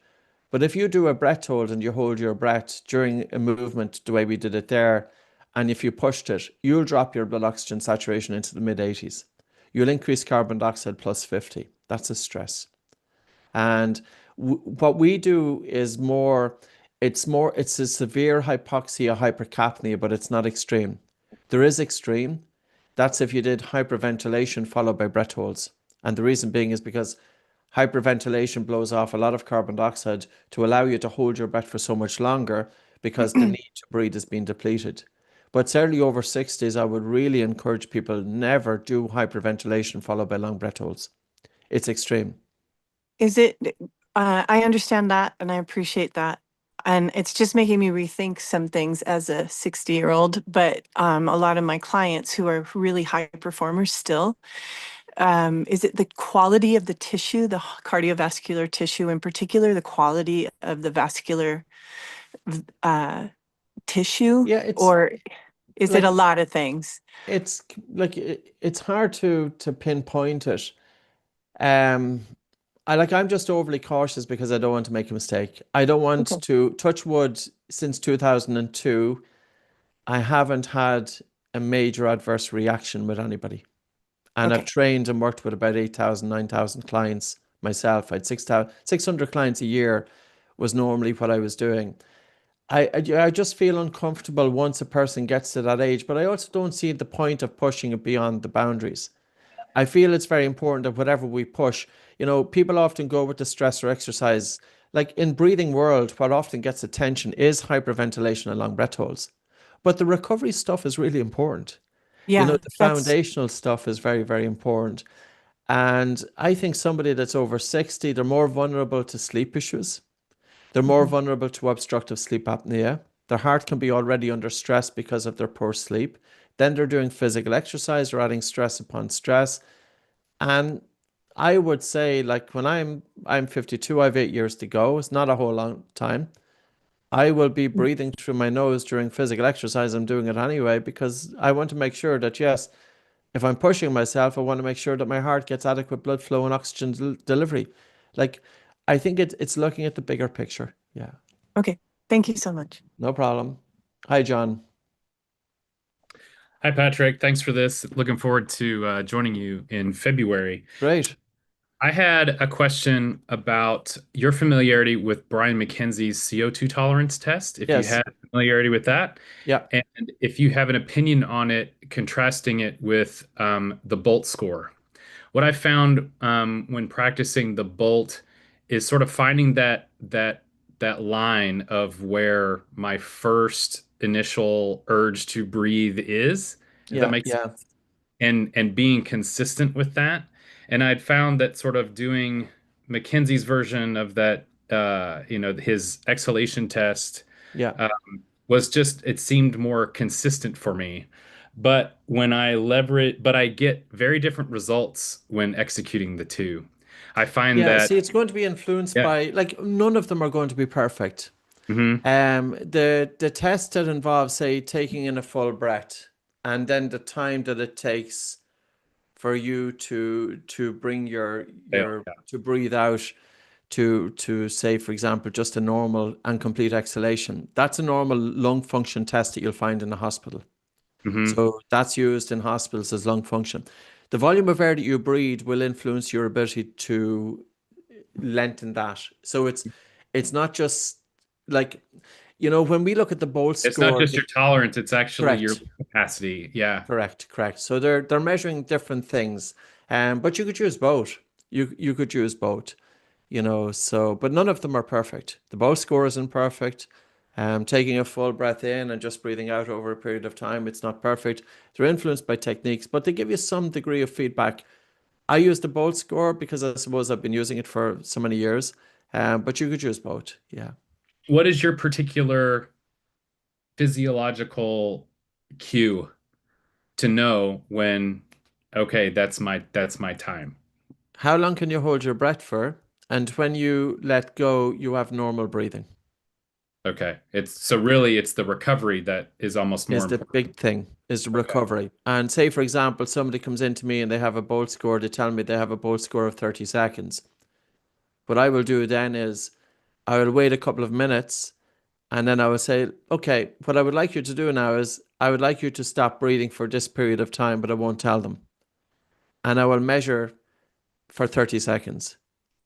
But if you do a breath hold and you hold your breath during a movement the way we did it there, and if you pushed it, you'll drop your blood oxygen saturation into the mid 80s. You'll increase carbon dioxide plus 50. That's a stress. And what we do is it's a severe hypoxia, hypercapnia, but it's not extreme. There is extreme. That's if you did hyperventilation followed by breath holds. And the reason being is because hyperventilation blows off a lot of carbon dioxide to allow you to hold your breath for so much longer because the need to breathe is being depleted. But certainly over 60s, I would really encourage people never do hyperventilation followed by long breath holds. It's extreme. Is it, I understand that and I appreciate that. And it's just making me rethink some things as a 60-year-old, but a lot of my clients who are really high performers still, is it the quality of the tissue, the cardiovascular tissue in particular, the quality of the vascular tissue? Yeah, or is it a lot of things? It's like it's hard to pinpoint it. I'm just overly cautious because I don't want to make a mistake. I don't want to touch wood. Since 2002, I haven't had a major adverse reaction with anybody. And I've trained and worked with about 8,000, 9,000 clients myself. I had 600 clients a year was normally what I was doing. I just feel uncomfortable once a person gets to that age, but I also don't see the point of pushing it beyond the boundaries. I feel it's very important that whatever we push, people often go with the stress or exercise. Like in breathing world, what often gets attention is hyperventilation and long breath holds. But the recovery stuff is really important. Yeah, the foundational stuff is very, very important. And I think somebody that's over 60, they're more vulnerable to sleep issues. They're more vulnerable to obstructive sleep apnea. Their heart can be already under stress because of their poor sleep. Then they're doing physical exercise or adding stress upon stress. And I would say, like, when I'm 52, I have 8 years to go. It's not a whole long time. I will be breathing through my nose during physical exercise. I'm doing it anyway because I want to make sure that, yes, if I'm pushing myself, I want to make sure that my heart gets adequate blood flow and oxygen delivery. Like, I think it's looking at the bigger picture. Yeah. Okay. Thank you so much. No problem. Hi, John. Hi, Patrick. Thanks for this. Looking forward to joining you in February. Great. I had a question about your familiarity with Brian McKenzie's CO2 tolerance test, if you had familiarity with that. Yeah. And if you have an opinion on it, contrasting it with the Bolt score. What I found when practicing the Bolt is sort of finding that line of where my first initial urge to breathe is, if that makes sense, and being consistent with that. And I'd found that sort of doing McKenzie's version of that, his exhalation test, was just, it seemed more consistent for me. But when I get very different results when executing the two. I find that see, it's going to be influenced by, like, none of them are going to be perfect. The test that involves, say, taking in a full breath and then the time that it takes for you to bring your to breathe out to say, for example, just a normal and complete exhalation. That's a normal lung function test that you'll find in a hospital. So that's used in hospitals as lung function. The volume of air that you breathe will influence your ability to lengthen that. So it's not just like, when we look at the Bolt score, it's not just your tolerance, it's actually your capacity. Yeah. Correct. So they're measuring different things. But you could use both. You could use both, but none of them are perfect. The Bolt score isn't perfect. Taking a full breath in and just breathing out over a period of time, it's not perfect. They're influenced by techniques, but they give you some degree of feedback. I use the Bolt score because I suppose I've been using it for so many years. But you could use both. Yeah. What is your particular physiological cue to know when, okay, that's my time? How long can you hold your breath for? And when you let go, you have normal breathing. Okay. It's the recovery that is almost more important. The big thing is the recovery. And say, for example, somebody comes into me and they have a Bolt score, they tell me they have a Bolt score of 30 seconds. What I will do then is I will wait a couple of minutes And then I would say, okay, what I would like you to do now is I would like you to stop breathing for this period of time, but I won't tell them. And I will measure for 30 seconds.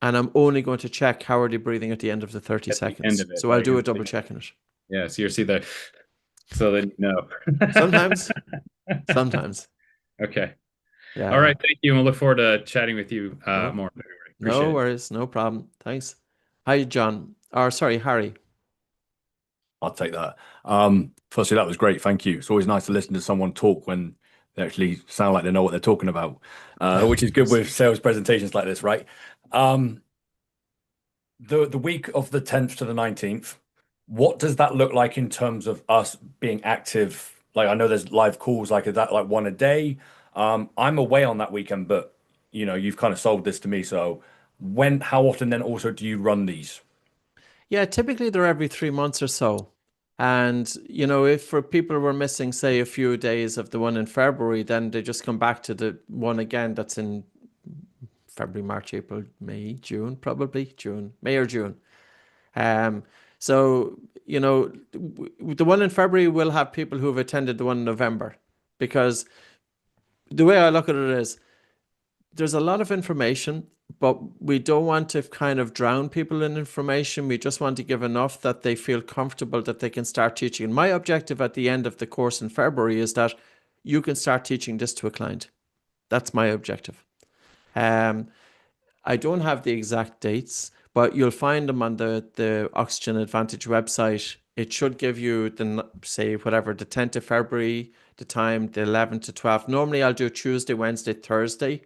And I'm only going to check how are they breathing at the end of the 30 At the seconds. end of it, So I'll like, do a double checking it. Yeah, so you see the, so then you know. Sometimes. Sometimes. Okay. Yeah. All right. Thank you. And we'll look forward to chatting with you No. more. No Appreciate it. worries. No problem. Thanks. Hi, John. Or sorry, Harry. I'll take that. Firstly, that was great. Thank you. It's always nice to listen to someone talk when they actually sound like they know what they're talking about, which is good with sales presentations like this, right? The week of the 10th to the 19th, what does that look like in terms of us being active? Like, I know there's live calls, like, is that like one a day? I'm away on that weekend, but you know, you've kind of sold this to me. So how often then also do you run these? Yeah, typically they're every 3 months or so. And, you know, if for people who are missing, say, a few days of the one in February, then they just come back to the one again that's in February, March, April, May, June, probably June, May or June. So, you know, the one in February will have people who have attended the one in November, because the way I look at it is there's a lot of information, but we don't want to kind of drown people in information. We just want to give enough that they feel comfortable that they can start teaching. And my objective at the end of the course in February is that you can start teaching this to a client. That's my objective. I don't have the exact dates, but you'll find them on the Oxygen Advantage website. It should give you the, say, whatever, the 10th of February, the time, the 11th to 12th. Normally I'll do Tuesday, Wednesday, Thursday.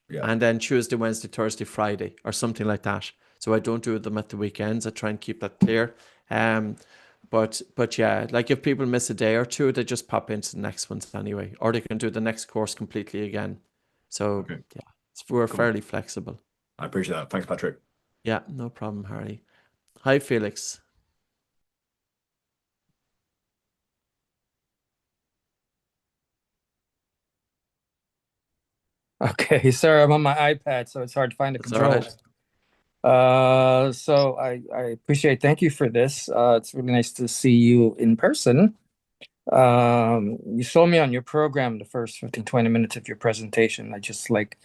Yeah. And then Tuesday, Wednesday, Thursday, Friday, or something like that. So I don't do them at the weekends. I try and keep that clear. But yeah, like if people miss a day or two, they just pop into the next ones anyway, or they can do the next course completely again. So Okay. yeah, we're Cool. fairly flexible. I appreciate that. Thanks, Patrick. Yeah, no problem, Harry. Hi, Felix. Okay, sorry, I'm on my iPad, so it's hard to find the That's all right. controls. So I appreciate, thank you for this. It's really nice to see you in person. You showed me on your program the first 15, 20 minutes of your presentation. I just like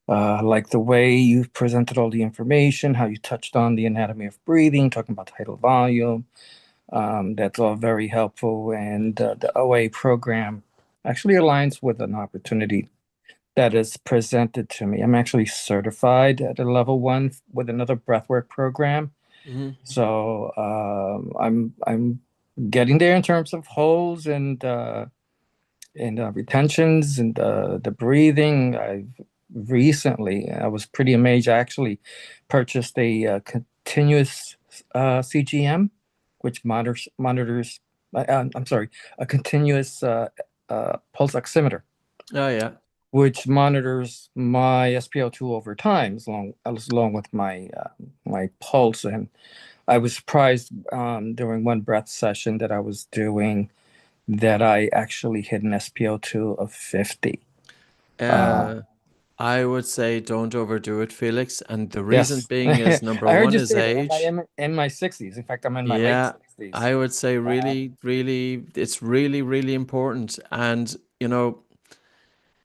the way you presented all the information, how you touched on the anatomy of breathing, talking about tidal volume. That's all very helpful. And the OA program actually aligns with an opportunity that is presented to me. I'm actually certified at a level 1 with another breathwork program. Mm-hmm. So I'm getting there in terms of holds and retentions and the breathing. I was pretty amazed. I actually purchased a continuous CGM, which monitors. I'm sorry, a continuous pulse oximeter. Oh yeah. Which monitors my SpO2 over time, as long with my my pulse. And I was surprised during one breath session that I was doing that I actually hit an SpO2 of 50. I would say don't overdo it, Felix. And the reason Yes. being is number I heard one you is say that, age. and I am in my 60s. In fact, I'm in my Yeah, late 60s. I would say really, really, it's really, really important. And, you know,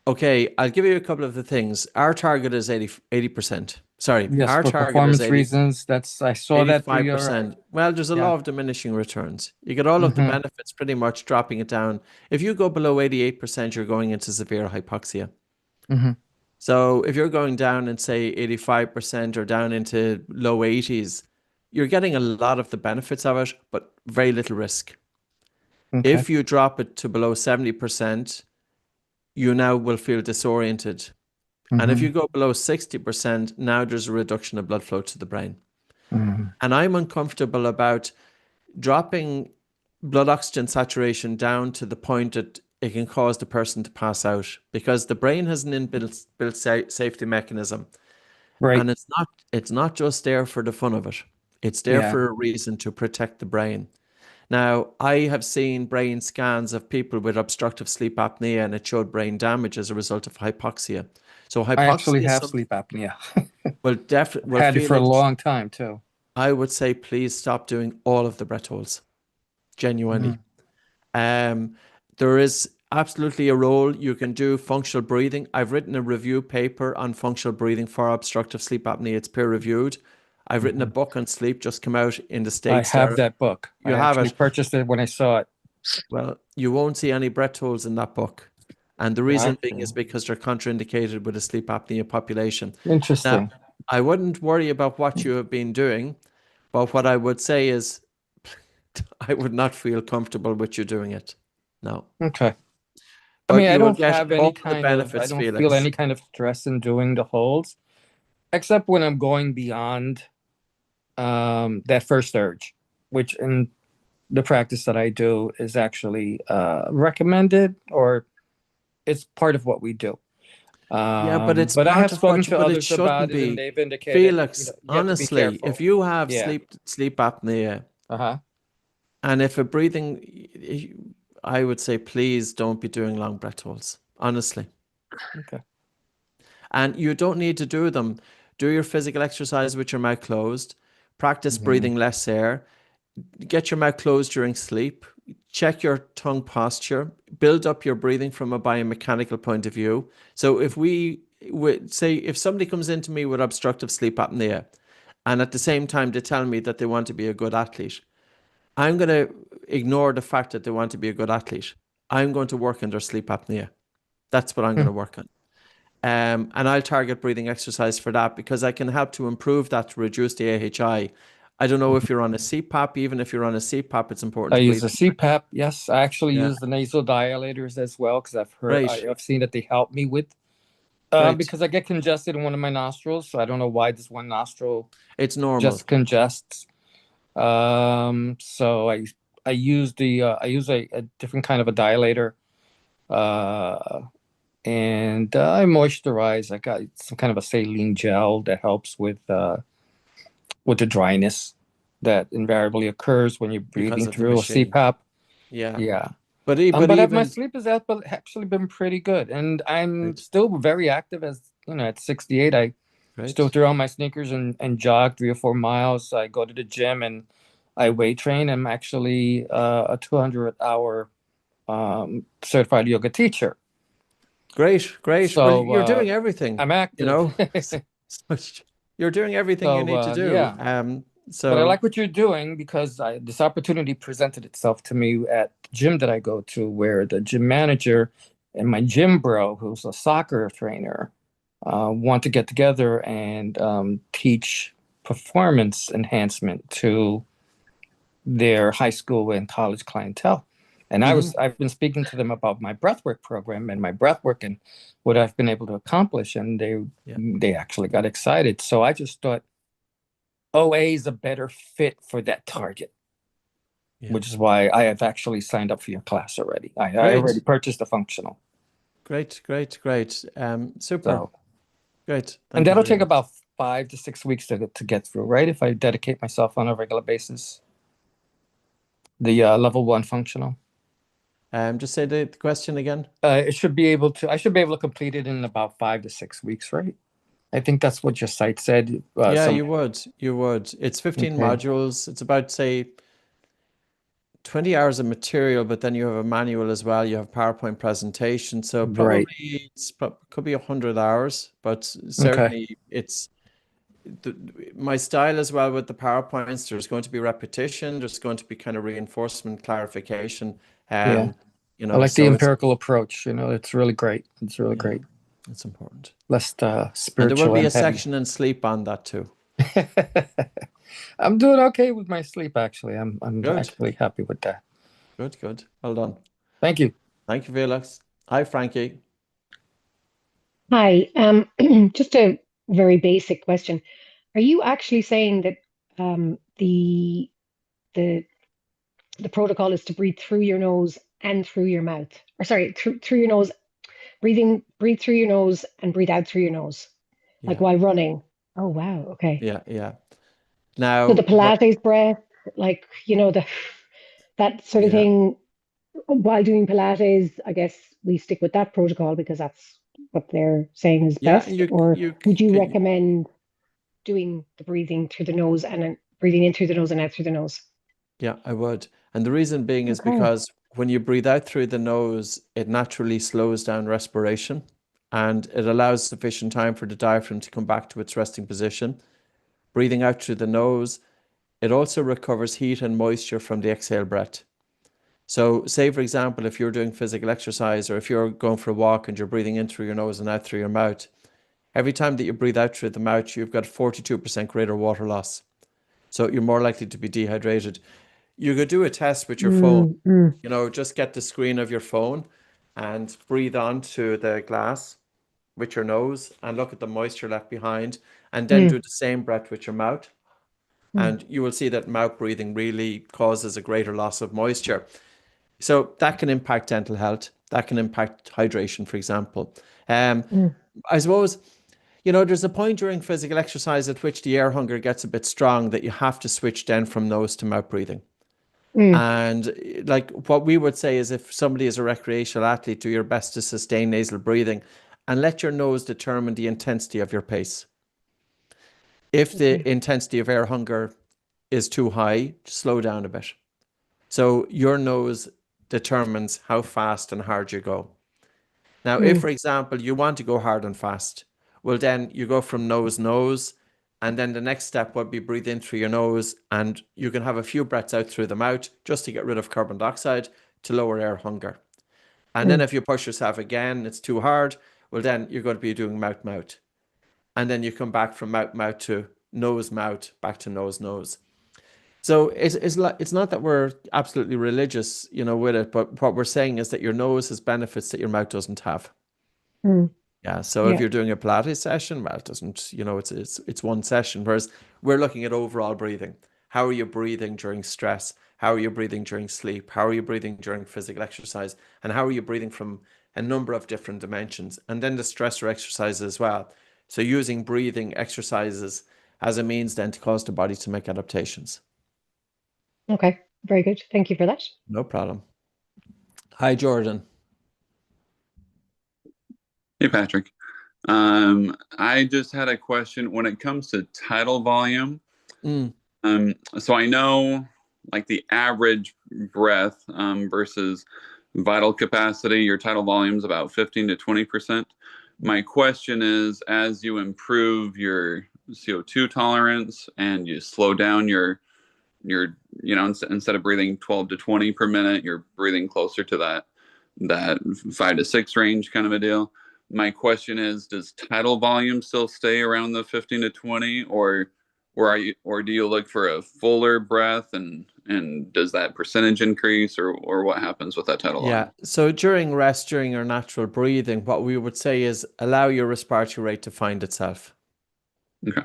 okay, I'll give you a couple of the things. Our target is 80%. Sorry, Yes, our for target is performance reasons. I saw that through your 85%. Well, there's a yeah. law of diminishing returns. You get all of the Mhm. benefits pretty much dropping it down. If you go below 88%, you're going into severe hypoxia. Mhm. So if you're going down and say 85% or down into low 80s, you're getting a lot of the benefits of it, but very little risk. Okay. If you drop it to below 70%, you now will feel disoriented. And if Mhm. you go below 60%, now there's a reduction of blood flow to the brain. Mhm. And I'm uncomfortable about dropping blood oxygen saturation down to the point that it can cause the person to pass out, because the brain has an inbuilt safety mechanism. Right. And it's not just there for the fun of it. It's there Yeah. for a reason to protect the brain. Now, I have seen brain scans of people with obstructive sleep apnea, and it showed brain damage as a result of hypoxia. So I actually hypoxia is have something, sleep apnea. well, definitely, well, Had it for a Felix, long time too. I would say please stop doing all of the breath holds. Genuinely. There is absolutely a role you can do functional breathing. I've written a review paper on functional breathing for obstructive sleep apnea. It's peer reviewed. I've written a book on sleep, just come out in the States. I have that book. You I have actually it. purchased it when I saw it. Well, you won't see any breath holds in that book. And the reason being is because they're contraindicated with a sleep apnea population. Interesting. Now, I wouldn't worry about what you have been doing, but what I would say is I would not feel comfortable with you doing it. No. Okay. But I mean, I you will don't get have all any the kind of, I benefits, don't feel Felix. any kind of stress in doing the holds, except when I'm going beyond that first urge, which in the practice that I do is actually recommended, or it's part of what we do. Yeah, but it's But I have part of spoken what you, to but it others about shouldn't it, and be. they've indicated, Felix, you have to be honestly, careful. if you have Yeah. sleep apnea, and if a breathing, I would say please don't be doing long breath holds. Honestly. Okay. And you don't need to do them. Do your physical exercise with your mouth closed. Practice breathing less air. Get your mouth closed during sleep. Check your tongue posture. Build up your breathing from a biomechanical point of view. So if we would say, if somebody comes into me with obstructive sleep apnea, and at the same time they tell me that they want to be a good athlete, I'm going to ignore the fact that they want to be a good athlete. I'm going to work on their sleep apnea. That's what I'm going to work on. And I'll target breathing exercise for that because I can help to improve that to reduce the AHI. I don't know if you're on a CPAP. Even if you're on a CPAP, it's important I to use breathe. a CPAP. Yes, I actually Yeah. use the nasal dilators as well because I've heard, Great. I've seen that they help me with, Great. because I get congested in one of my nostrils. So I don't know why this one nostril It's normal. just congests. So I use a different kind of a dilator, and I moisturize. I got some kind of a saline gel that helps with the dryness that invariably occurs when you're Because breathing of the through a machine. CPAP. Yeah. Yeah. But But my even sleep has actually been pretty good, and I'm Great. still very active. As you know, at 68, I Great. still throw on my sneakers and jog 3 or 4 miles. I go to the gym and I weight train. I'm actually a 200-hour certified yoga teacher. Great. So Well, you're doing everything. I'm active. You know, you're doing everything you need to do. Yeah. So But I like what you're doing because this opportunity presented itself to me at the gym that I go to, where the gym manager and my gym bro, who's a soccer trainer, want to get together and teach performance enhancement to their high school and college clientele. And I've been speaking to them about my breathwork program and my breathwork and what I've been able to accomplish, and they actually got excited. So I just thought OA is a better fit for that target, which is why I have actually signed up for your class already. I already purchased the functional. Great. Super. So, Great. and that'll take about 5 to 6 weeks to get through, right? If I dedicate myself on a regular basis. The level 1 functional. Just say the question again. I should be able to complete it in about 5 to 6 weeks, right? I think that's what your site said. Yeah, you would. It's 15 Okay. modules. It's about, say, 20 hours of material, but then you have a manual as well. You have PowerPoint presentation. So probably could be 100 hours, but certainly it's my style as well with the PowerPoints. There's going to be repetition. There's going to be kind of reinforcement, clarification. You know, I like so the empirical approach. You know, it's really great. It's really great. It's important. Less spiritual. And there will be a heavy. section in sleep on that too. I'm doing okay with my sleep, actually. I'm Good. actually happy with that. Good. Well done. Thank you. Thank you, Felix. Hi, Frankie. Hi. Just a very basic question. Are you actually saying that the protocol is to breathe through your nose and through your mouth? Or sorry, through your nose, breathe through your nose and breathe out through your nose, like while running. Oh, wow. Okay. Yeah. Now, So the Pilates breath, like, that sort of thing, while doing Pilates, I guess we stick with that protocol because that's what they're saying is best. Or would you recommend doing the breathing through the nose and then breathing in through the nose and out through the nose. Yeah, I would. And the reason being is Okay. because when you breathe out through the nose, it naturally slows down respiration and it allows sufficient time for the diaphragm to come back to its resting position. Breathing out through the nose, it also recovers heat and moisture from the exhale breath. So say, for example, if you're doing physical exercise or if you're going for a walk and you're breathing in through your nose and out through your mouth, every time that you breathe out through the mouth, you've got 42% greater water loss. So you're more likely to be dehydrated. You could do a test with your phone, just get the screen of your phone and breathe onto the glass with your nose and look at the moisture left behind, and then do the same breath with your mouth. And you will see that mouth breathing really causes a greater loss of moisture. So that can impact dental health. That can impact hydration, for example. I suppose, there's a point during physical exercise at which the air hunger gets a bit strong that you have to switch then from nose to mouth breathing. And like what we would say is if somebody is a recreational athlete, do your best to sustain nasal breathing and let your nose determine the intensity of your pace. If the intensity of air hunger is too high, slow down a bit. So your nose determines how fast and hard you go. Now, if, for example, you want to go hard and fast, well, then you go from nose, and then the next step would be breathe in through your nose, and you can have a few breaths out through the mouth just to get rid of carbon dioxide to lower air hunger. And then if you push yourself again, it's too hard, well, then you're going to be doing mouth. And then you come back from mouth to nose, mouth, back to nose. So it's not that we're absolutely religious, with it, but what we're saying is that your nose has benefits that your mouth doesn't have. Yeah. So if you're doing a Pilates session, well, it doesn't, it's one session. Whereas we're looking at overall breathing. How are you breathing during stress? How are you breathing during sleep? How are you breathing during physical exercise? And how are you breathing from a number of different dimensions? And then the stressor exercises as well. So using breathing exercises as a means then to cause the body to make adaptations. Okay, very good. Thank you for that. No problem. Hi, Jordan. Hey, Patrick. I just had a question when it comes to tidal volume. So I know like the average breath versus vital capacity, your tidal volume is about 15 to 20%. My question is, as you improve your CO2 tolerance and you slow down your instead of breathing 12 to 20 per minute, you're breathing closer to that 5 to 6 range kind of a deal. My question is, does tidal volume still stay around the 15 to 20, or do you look for a fuller breath, and does that percentage increase, or what happens with that tidal volume? Yeah. So during rest, during your natural breathing, what we would say is allow your respiratory rate to find itself. Okay.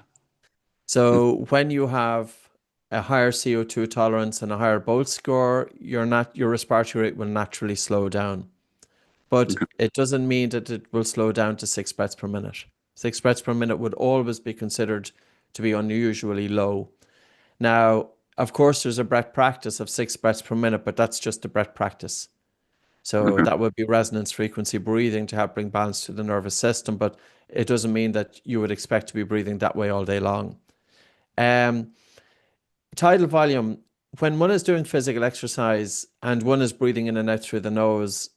So when you have a higher CO2 tolerance and a higher Bolt score, your respiratory rate will naturally slow down. But it doesn't mean that it will slow down to 6 breaths per minute. 6 breaths per minute would always be considered to be unusually low. Now, of course, there's a breath practice of 6 breaths per minute, but that's just a breath practice. So that would be resonance frequency breathing to help bring balance to the nervous system, but it doesn't mean that you would expect to be breathing that way all day long. Tidal volume, when one is doing physical exercise and one is breathing in and out through the nose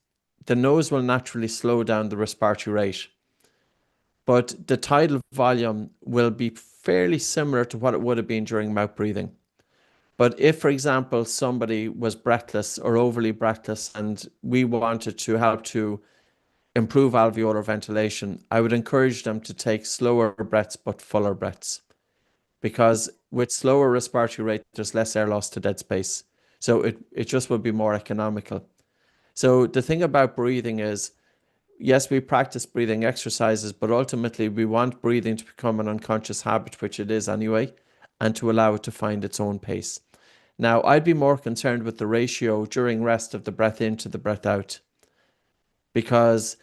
will naturally slow down the respiratory rate. But the tidal volume will be fairly similar to what it would have been during mouth breathing. But if, for example, somebody was breathless or overly breathless and we wanted to help to improve alveolar ventilation, I would encourage them to take slower breaths but fuller breaths. Because with slower respiratory rate, there's less air loss to dead space. So it just would be more economical. So the thing about breathing is, yes, we practice breathing exercises, but ultimately we want breathing to become an unconscious habit, which it is anyway, and to allow it to find its own pace. Now, I'd be more concerned with the ratio during rest of the breath in to the breath out, because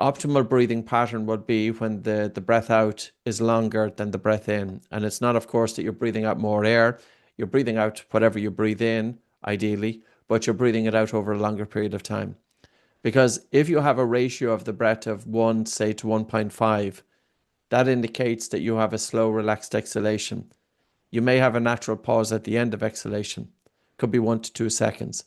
optimal breathing pattern would be when the breath out is longer than the breath in. And it's not, of course, that you're breathing out more air. You're breathing out whatever you breathe in, ideally, but you're breathing it out over a longer period of time. Because if you have a ratio of the breath of 1, say, to 1.5, that indicates that you have a slow, relaxed exhalation. you may have a natural pause at the end of exhalation. Could be 1 to 2 seconds.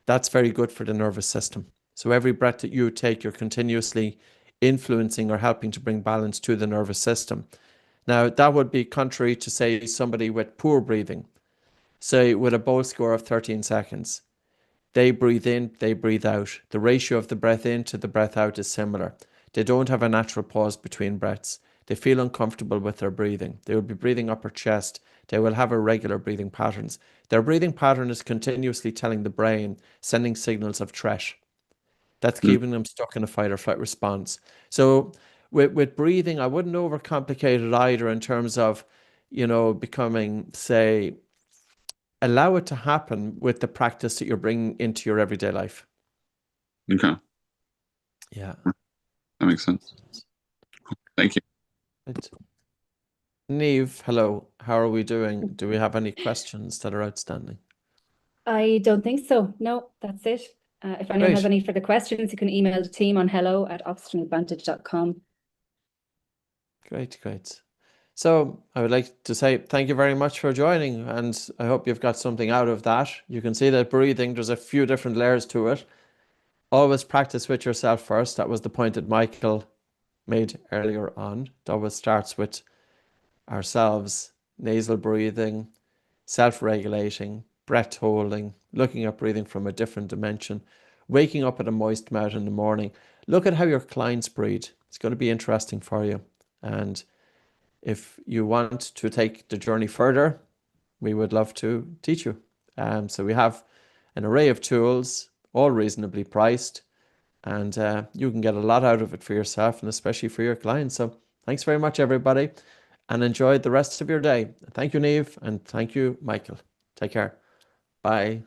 That's very good for the nervous system. So every breath that you take, you're continuously influencing or helping to bring balance to the nervous system. Now, that would be contrary to, say, somebody with poor breathing, say with a Bolt score of 13 seconds. They breathe in, they breathe out. The ratio of the breath in to the breath out is similar. They don't have a natural pause between breaths. They feel uncomfortable with their breathing. They will be breathing upper chest. They will have irregular breathing patterns. Their breathing pattern is continuously telling the brain, sending signals of threat. That's keeping them stuck in a fight or flight response. So with breathing, I wouldn't overcomplicate it either in terms of, becoming, say, allow it to happen with the practice that you're bringing into your everyday life. Okay. Yeah. That makes sense. Thank you. Right. Neve, hello. How are we doing? Do we have any questions that are outstanding? I don't think so. No, that's it. If anyone has Great. any further questions, you can email the team on hello@oxygenadvantage.com. Great. So I would like to say thank you very much for joining, and I hope you've got something out of that. You can see that breathing, there's a few different layers to it. Always practice with yourself first. That was the point that Michael made earlier on. It always starts with ourselves, nasal breathing, self-regulating, breath holding, looking at breathing from a different dimension, waking up with a moist mouth in the morning. Look at how your clients breathe. It's going to be interesting for you. And if you want to take the journey further, we would love to teach you. So we have an array of tools, all reasonably priced, and you can get a lot out of it for yourself and especially for your clients. So thanks very much, everybody, and enjoy the rest of your day. Thank you, Neve, and thank you, Michael. Take care. Bye.